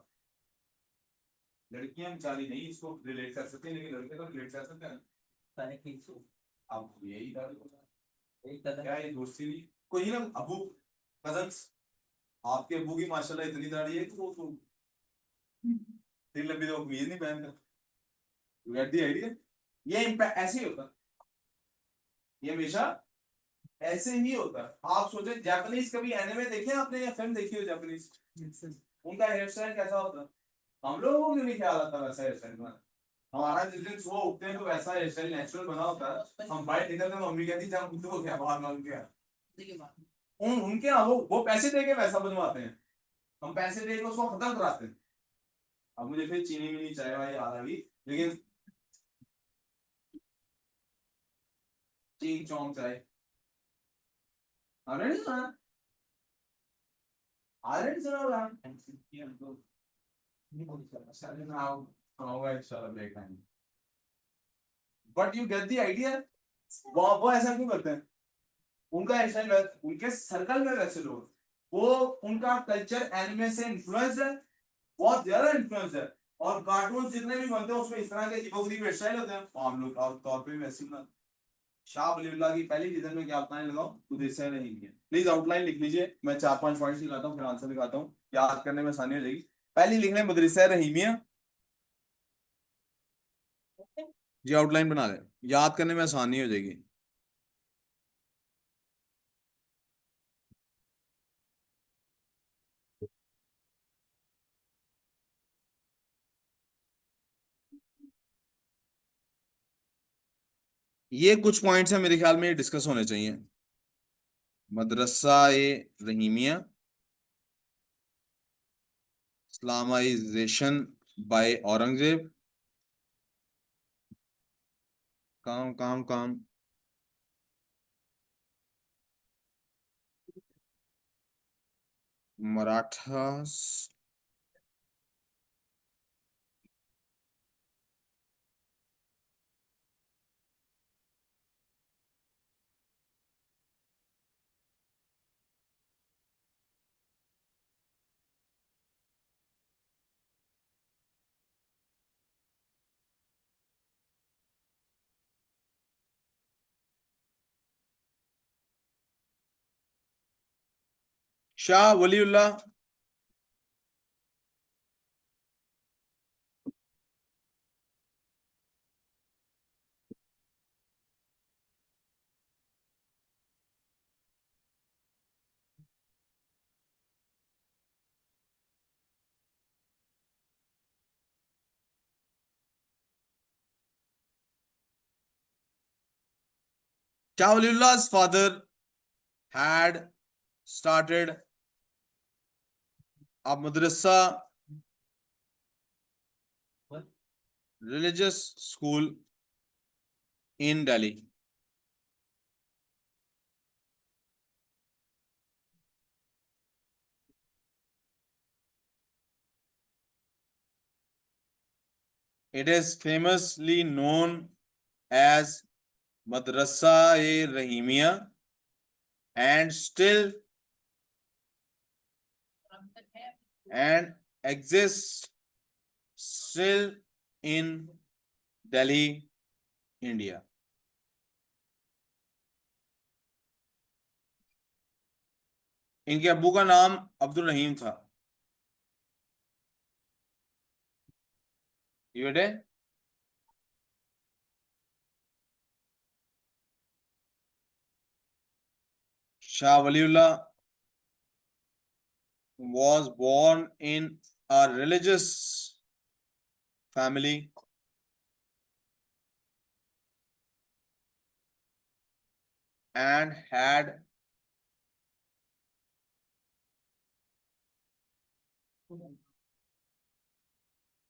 लड़कियां बेचारी नहीं इसको रिलेट कर सकती, लेकिन लड़के तो रिलेट कर सकते हैं। अब यही था, क्या ये दोस्ती नहीं कोई ना, अबू कजन्स, आपके अबू की माशाल्लाह इतनी दाढ़ी है कि वो तो इतनी लंबी तो कमीज नहीं पहनते। Get the idea. ये इम्पैक्ट ऐसे ही होता है, ये हमेशा ऐसे ही होता है। आप सोचे जापानीज कभी एनिमे देखे आपने या फिल्म देखी हो जापानीज, उनका हेयर स्टाइल कैसा होता है? हम लोगों को क्यों नहीं ख्याल आता वैसा हेयर स्टाइल का? हमारा जिस दिन सुबह उठते हैं तो वैसा हेयर स्टाइल नेचुरल बना होता है, हम बाहर निकलते हैं मम्मी कहती है खुद को क्या बाहर मांग गया। उनके यहाँ वो पैसे दे के वैसा बनवाते हैं, हम पैसे दे के उसको खत्म कराते हैं। अब मुझे फिर चीनी मिनी चाय वाई याद आ गई, लेकिन चीन चौंक चाय अरे नहीं सुना, अरे नहीं सुना होगा। But you get the idea, वो ऐसा क्यों करते हैं? उनका ऐसा उनके सर्कल में वैसे लोग, वो उनका कल्चर एनिमे से इन्फ्लुएंस है, बहुत ज्यादा इन्फ्लुएंस है। और कार्टून जितने भी बनते हैं उसमें इस तरह के अजीबोगरीब हेयर स्टाइल होते हैं, हम लोग तौर पे वैसे ना। शाह वलीउल्लाह की पहली सीजन में क्या बताने लगाओ खुद इससे नहीं है। प्लीज आउटलाइन लिख लीजिए, मैं 4-5 पॉइंट्स लिखाता हूँ फिर आंसर लिखाता हूँ, याद करने में आसानी हो जाएगी। पहली लिख लें मदरसा रहीमिया, जी आउटलाइन बना लें, याद करने में आसानी हो जाएगी। ये कुछ पॉइंट्स हैं मेरे ख्याल में डिस्कस होने चाहिए। मदरसा ए रहीमिया, इस्लामाइजेशन बाय औरंगजेब, काम काम काम, Marathas, Shah Waliullah, Shah वलीउल्लाह's father had started a madrasa, religious school in Delhi. It is famously known as Madrasa-e-Rahimia and still and exists still in Delhi, India. इनके अब्बू का नाम अब्दुल रहीम था। ये बेटे Shah Waliullah was born in a religious family and had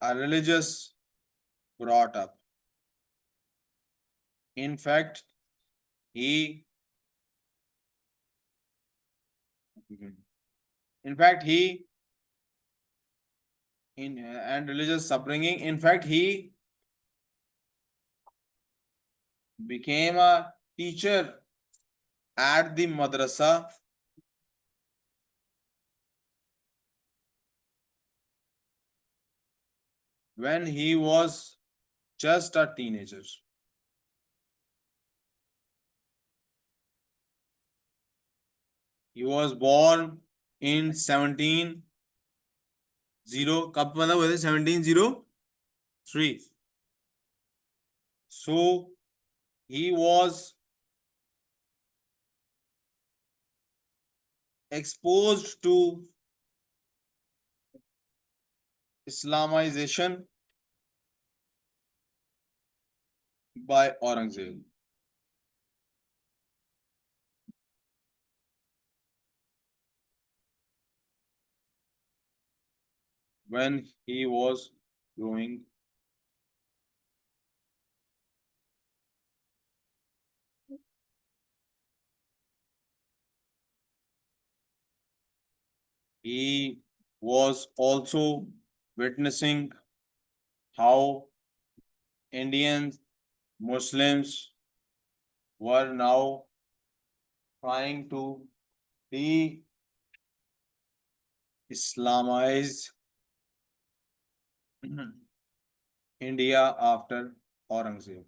a religious brought up. In fact, he in fact he in and religious upbringing. In fact, he became a teacher at the madrasa when he was just a teenager. He was born in 17 कब मतलब हुए थे 1703. So he was exposed to Islamization by Aurangzeb. When he was growing, he was also witnessing how Indian Muslims were now trying to de-Islamize India after Aurangzeb.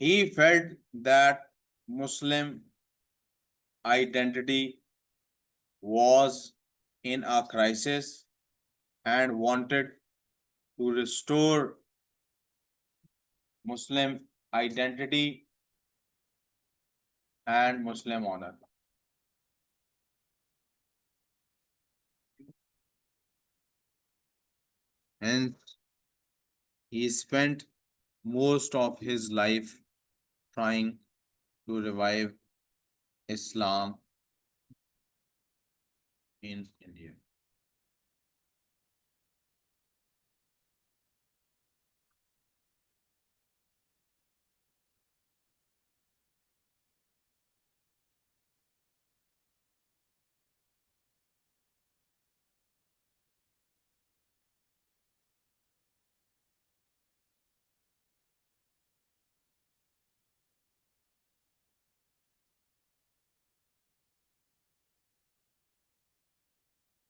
He felt that Muslim identity was in a crisis and wanted to restore Muslim identity and Muslim honor. Hence, he spent most of his life trying to revive Islam in India.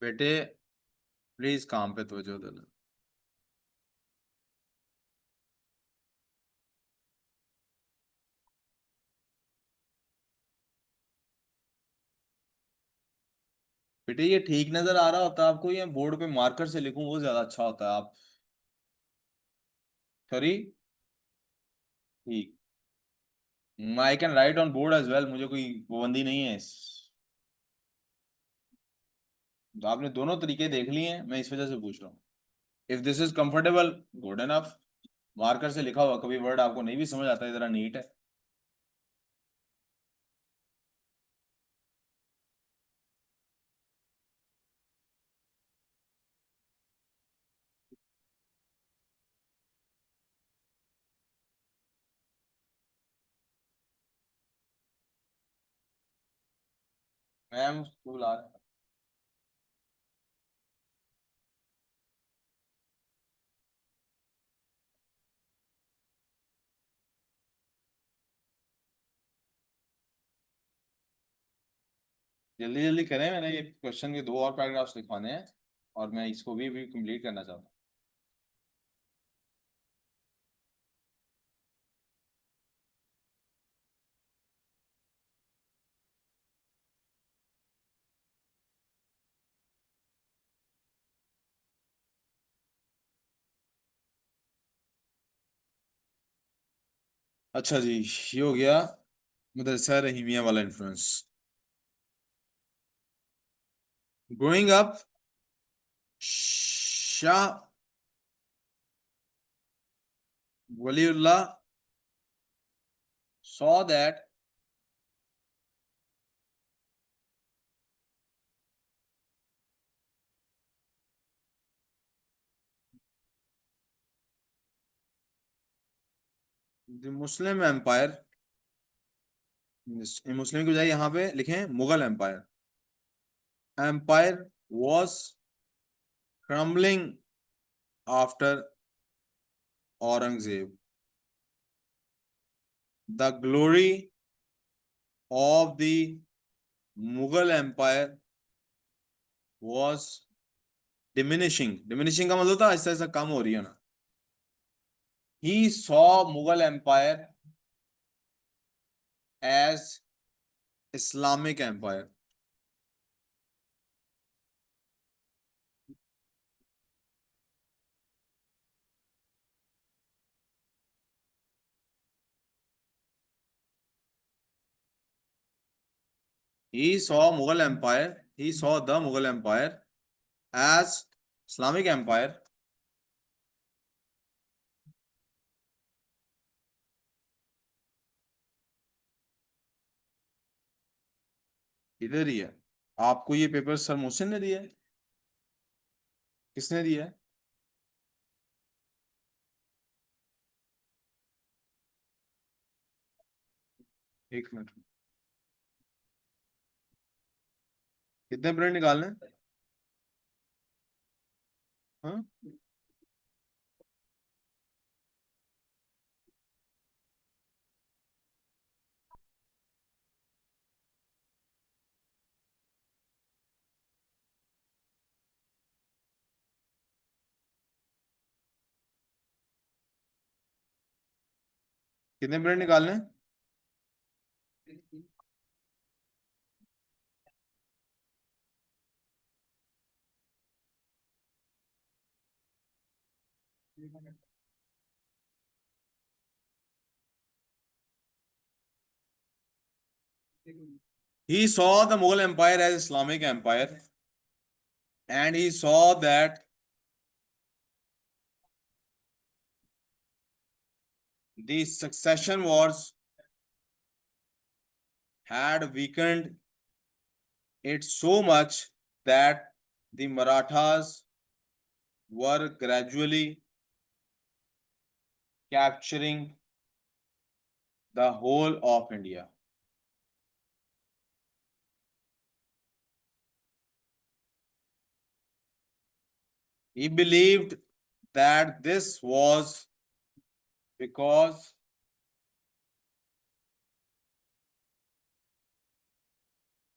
बेटे please काम पे तवज्जो देना. बेटे ये ठीक नजर आ रहा होता है आपको, ये बोर्ड पे मार्कर से लिखूं वो ज्यादा अच्छा होता है. आप सॉरी. ठीक. I can write on board as well, मुझे कोई पाबंदी नहीं है तो आपने दोनों तरीके देख लिए हैं, मैं इस वजह से पूछ रहा हूँ. If this is comfortable, good enough. Marker से लिखा हुआ कभी वर्ड आपको नहीं भी समझ आता है, जरा नीट है. मैम स्कूल आ रहा है. जल्दी जल्दी करें, मैंने ये क्वेश्चन के दो और पैराग्राफ्स लिखवाने हैं और मैं इसको भी कंप्लीट करना चाहता हूँ. अच्छा जी, ये हो गया मदरसा रहीमिया वाला influence. Growing up, Shah Waliullah saw that the Muslim Empire, Muslim की बजाय यहाँ पे लिखें Mughal empire, empire was crumbling after Aurangzeb. The glory of the Mughal Empire was diminishing. Diminishing का मतलब था ऐसा ऐसा कम हो रही है ना. He saw Mughal Empire as Islamic Empire. He saw Mughal Empire. He saw the Mughal Empire as Islamic Empire. इधर ही है। आपको ये पेपर सर मोहसिन ने दिया है? किसने दिया है? एक मिनट। कितने प्रिंट निकालने हैं? हाँ, कितने प्रिंट निकालने हैं? He saw the Mughal Empire as Islamic Empire, and he saw that the succession wars had weakened it so much that the Marathas were gradually capturing the whole of India. He believed that this was because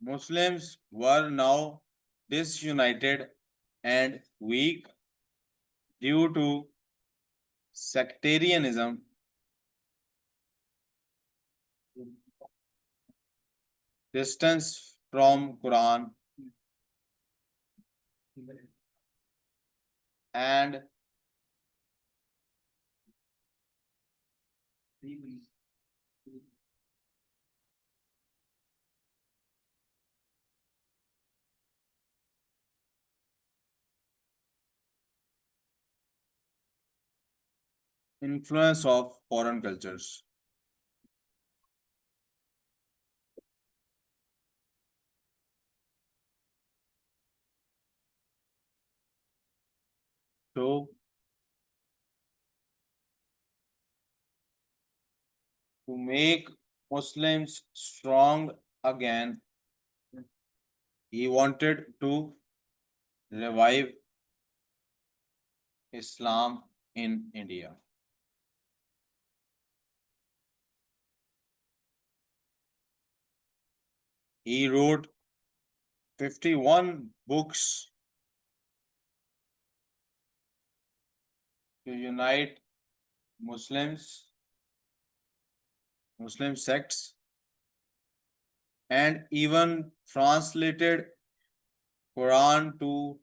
Muslims were now disunited and weak due to sectarianism, distance from Quran, and influence of foreign cultures. So, to make Muslims strong again, he wanted to revive Islam in India. He wrote 51 books to unite Muslims, Muslim sects, and even translated Quran to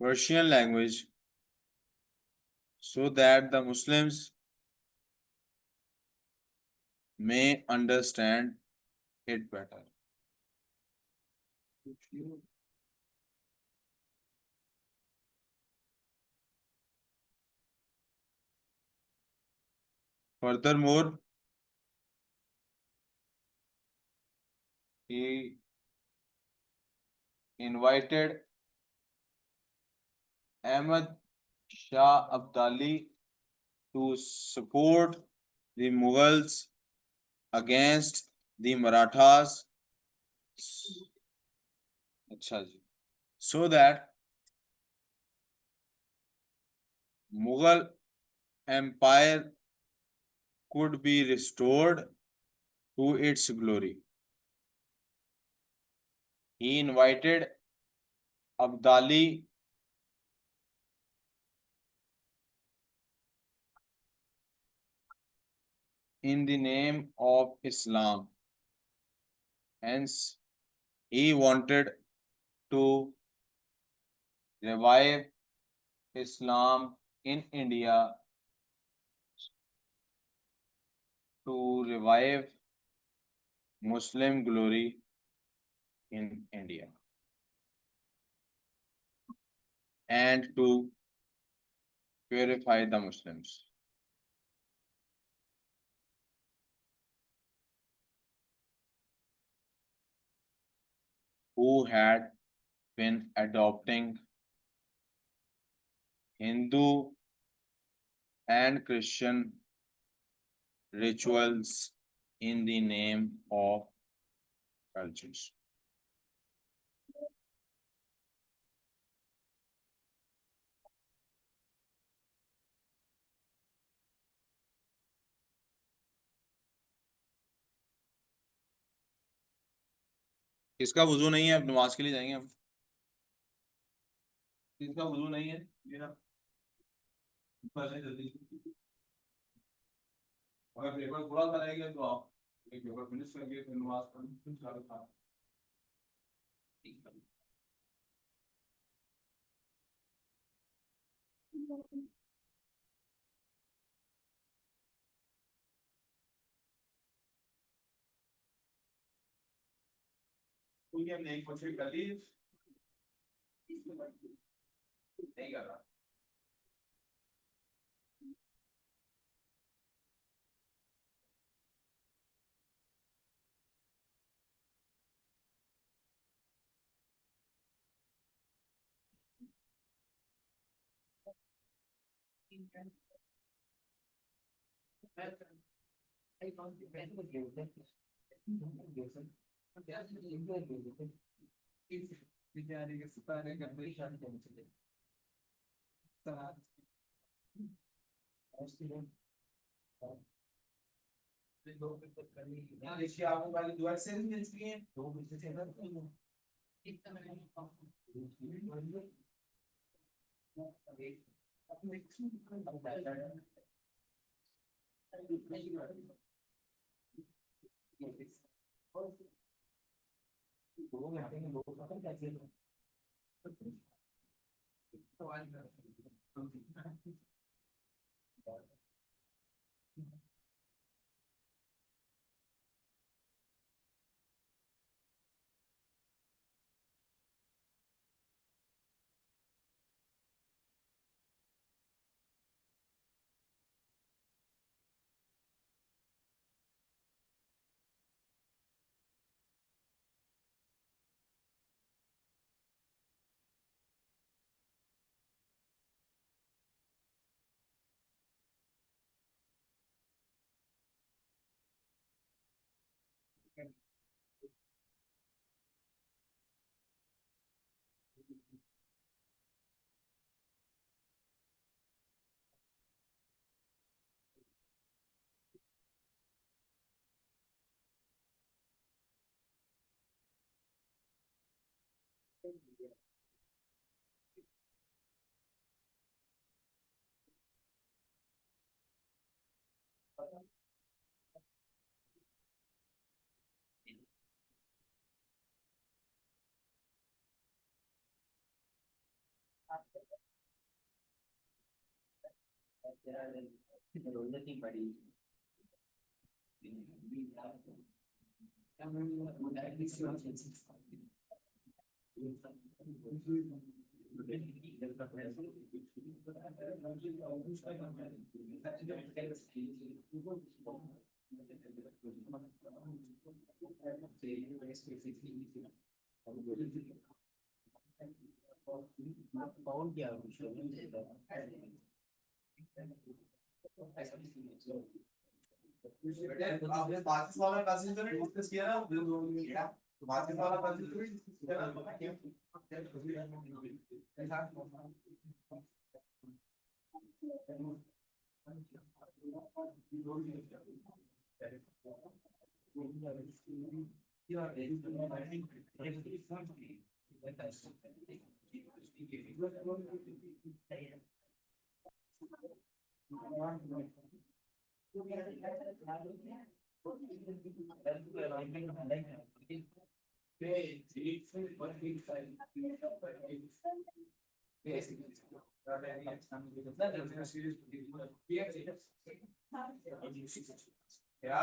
Persian language so that the Muslims may understand it better. Furthermore, he invited Ahmad Shah Abdali to support the Mughals against the Marathas. अच्छा जी, so that Mughal Empire could be restored to its glory. He invited Abdali in the name of Islam. Hence, he wanted to revive Islam in India, to revive Muslim glory in India and to purify the Muslims. Who had been adopting Hindu and Christian rituals in the name of cultures. किसका वुजू नहीं है, अब नमाज के लिए जाएंगे हम। किसका वुजू नहीं है मेरा, पहले जल्दी, अगर पेपर पूरा कराएंगे तो आप एक पेपर फिनिश करिए, फिर नमाज पढ़। कोई हमने एक कोशिश कर ली, नहीं कर रहा। देखिए आपको पहले दो से मिल चुकी हैं, दो से आपने बाकी वाला पैसेज तो नहीं डिस्कस किया ना, तो बाकी वाला पैसेज तो नहीं डिस्कस क्या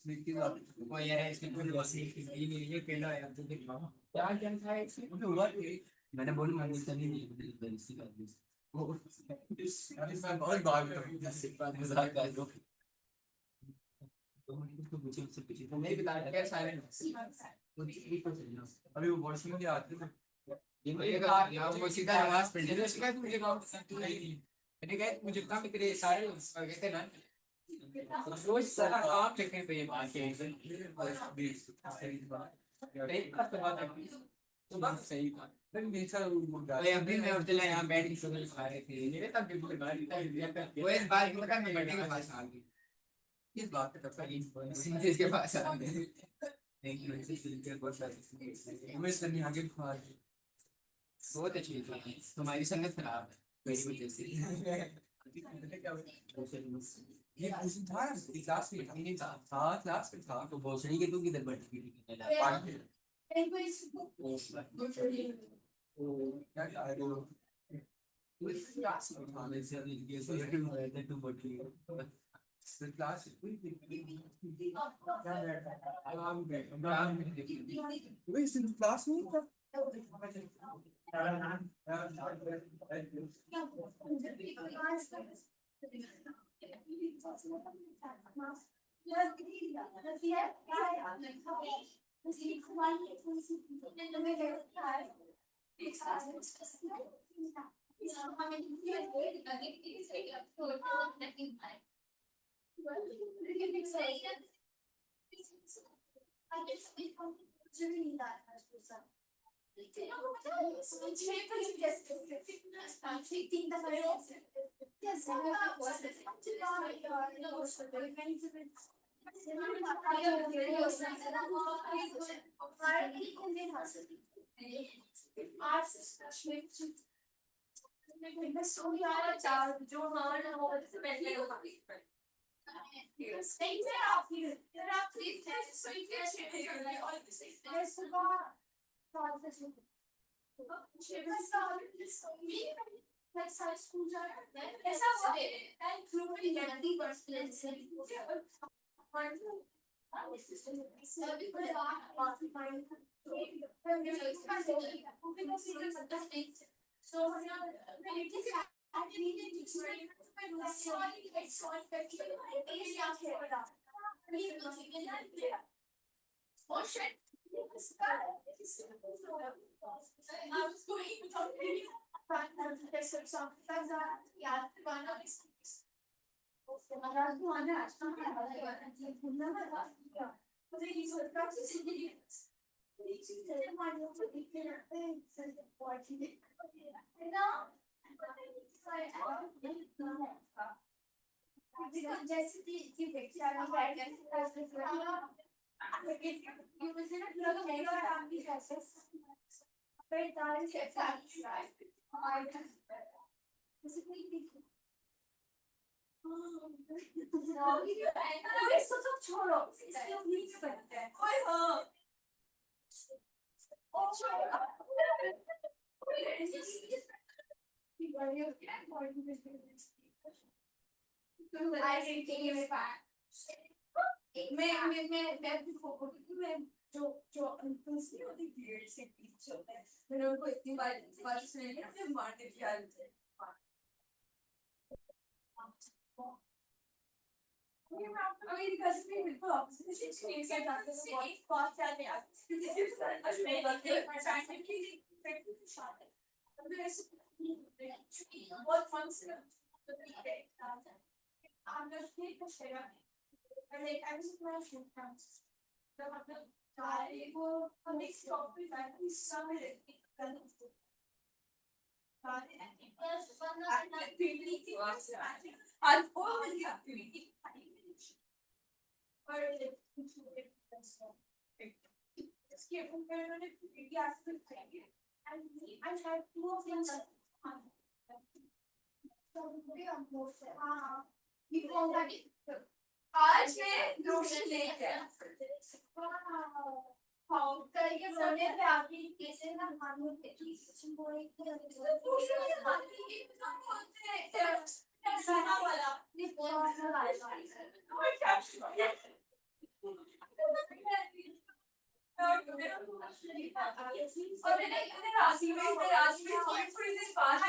वो यार इसमें कोई वैसे ही नहीं ये पहला है तो देख क्या क्या था इसमें मुझे हुआ मैंने बोला मैं नहीं नहीं इसी का वो अरे मैं बहुत बात कर जैसे बात मजाक कर दो तो उसको पीछे से पीछे तो नहीं बता क्या सारे मुझे एक तो चलना अभी वो वॉशिंग में आते हैं ये का यार वो सीधा नमाज पढ़ ले उसका मुझे काम मैंने कहा मुझे काम तेरे सारे कहते ना रोज सारा काम लिखने पे ये बात है एक बात तो बात है तो बात सही बात फिर बेचा भाई अभी मैं उठते यहाँ बैठ के शुगर खा रहे थे मेरे तब बिल्कुल बात वो इस बात की बता मैं बर्थडे के पास आ गई इस बात पे तब तक के पास आ गए नहीं वैसे सिंचर बहुत सारे हमें सनी आगे खा बहुत अच्छी थी तुम्हारी संगत खराब है मेरी वजह से ये क्वेश्चन था क्लास में नहीं था हाँ क्लास में था तो भोसड़ी के तू किधर बैठी थी पार्ट में क्या कहा वो उस क्लास में था मैं से ये सो ये टू बैठी the class wait in class में था और मैंने राशि में थोड़ी देर बाद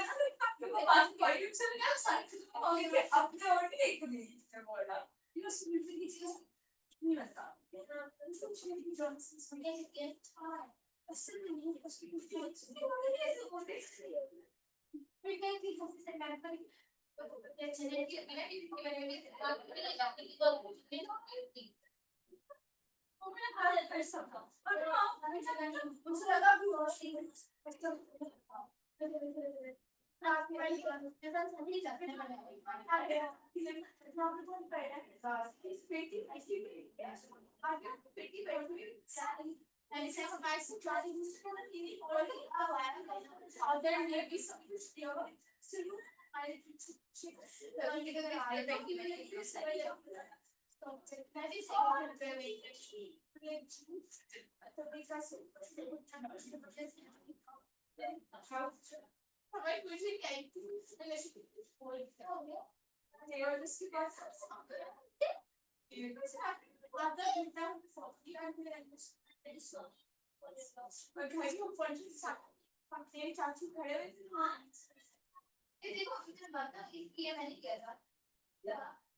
क्योंकि बात पॉइंट चल गया सारी और ये अपने और नहीं एक दी बोला ये सुन की चीज नहीं लगता सोच रही थी जॉनसन से गेट टाइम असल में नहीं उसकी फिर कहीं थी किसी से मैं पर चले कि मैंने मैं खा लेता है सब और हमें जगह मुझे लगा भी रोशनी रात में वाली जैसा सभी जगह में आ गया ना तो पड़ा इस पेटी ऐसी आ गया पेटी बैठी सारी and it says I should try to use for the TV only or there may be some video so you I check that is all very so these are super Alright, we're going to finish they are the super ये देखो इधर बात ना ये मैंने किया था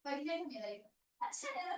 बढ़िया है मेरा ये अच्छा है ना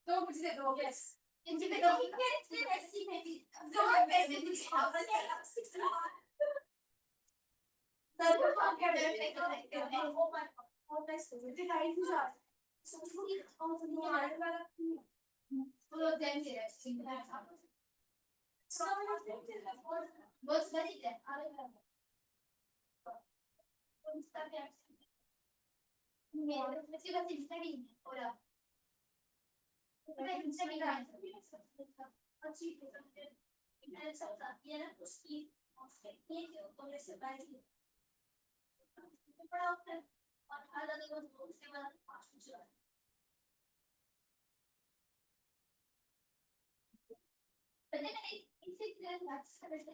तो मुझे दो यस इनके दो ऐसी है दो पैसे मुझे सर को कॉल कर रहे हैं ओ माय गॉड पैसे मुझे गाइड हो जा सोचूंगी और तुम्हें आने वाला वो देन दे रहा है सब बस बड़ी है अरे मेरे मुझे बस इंस्टा ही और मैं इंस्टा नहीं रहा अच्छी मैं सब ये ना उसकी ये जो तो से बाहर बड़ा होता है और अलग अलग से वाला पास जो है पहले मैंने इसे क्लियर मैथ्स कर रहे थे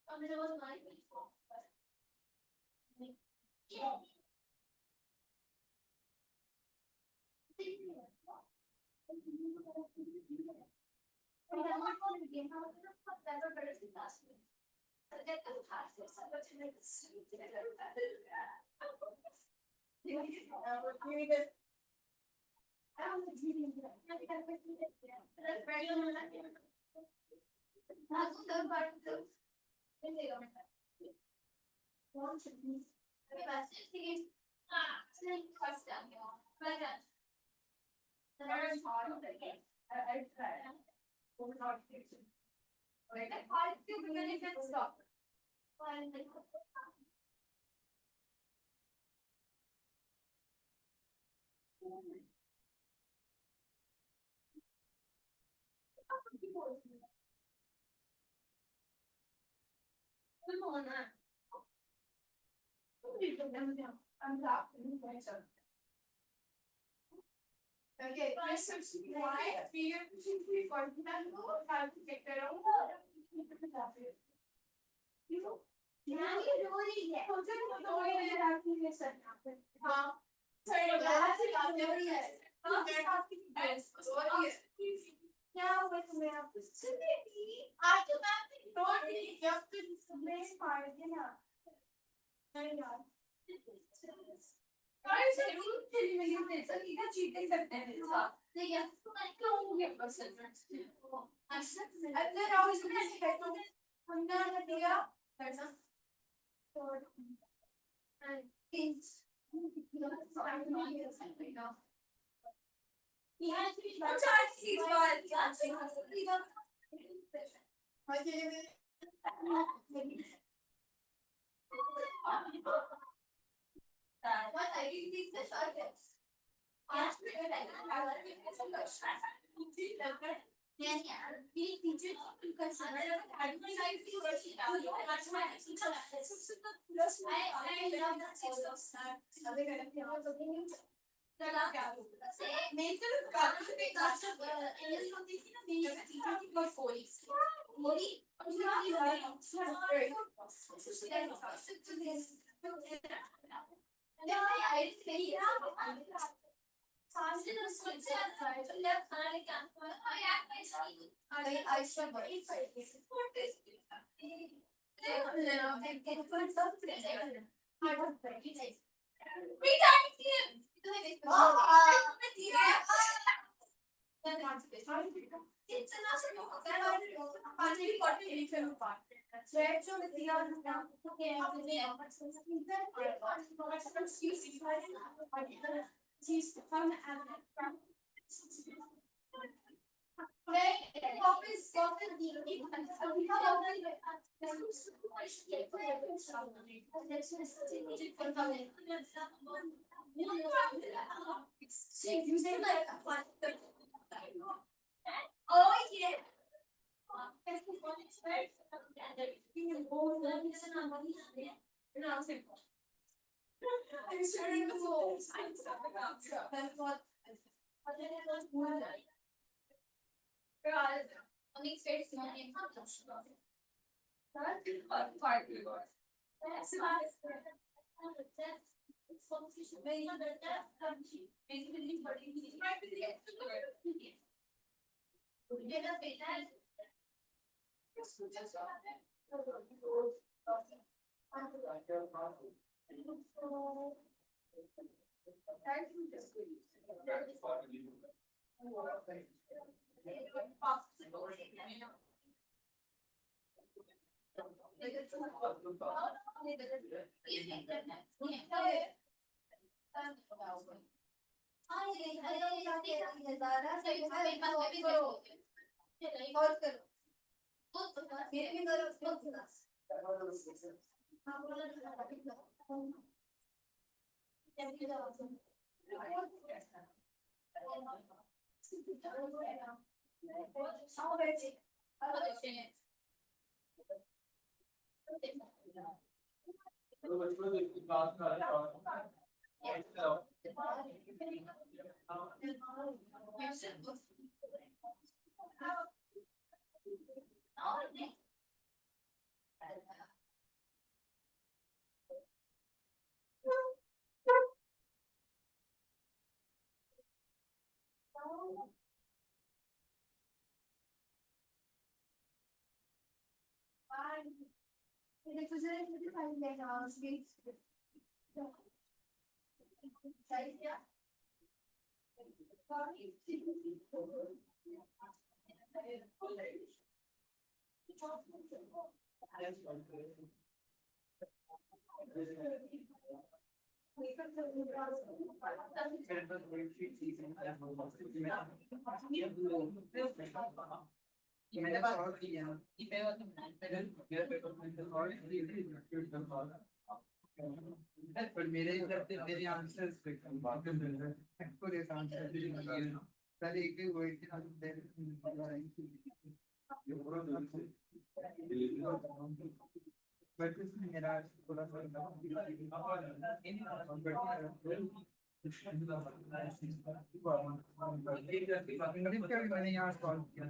और मेरे वो माइक में Okay, why मैंने बात की है कि मेरा पेपर पर मेरे इधर से मेरे आंसर पूरे आंसर पहले एक ही वर्ड के आंसर बट इसमें मेरा थोड़ा सा मैंने यहाँ सॉल्व किया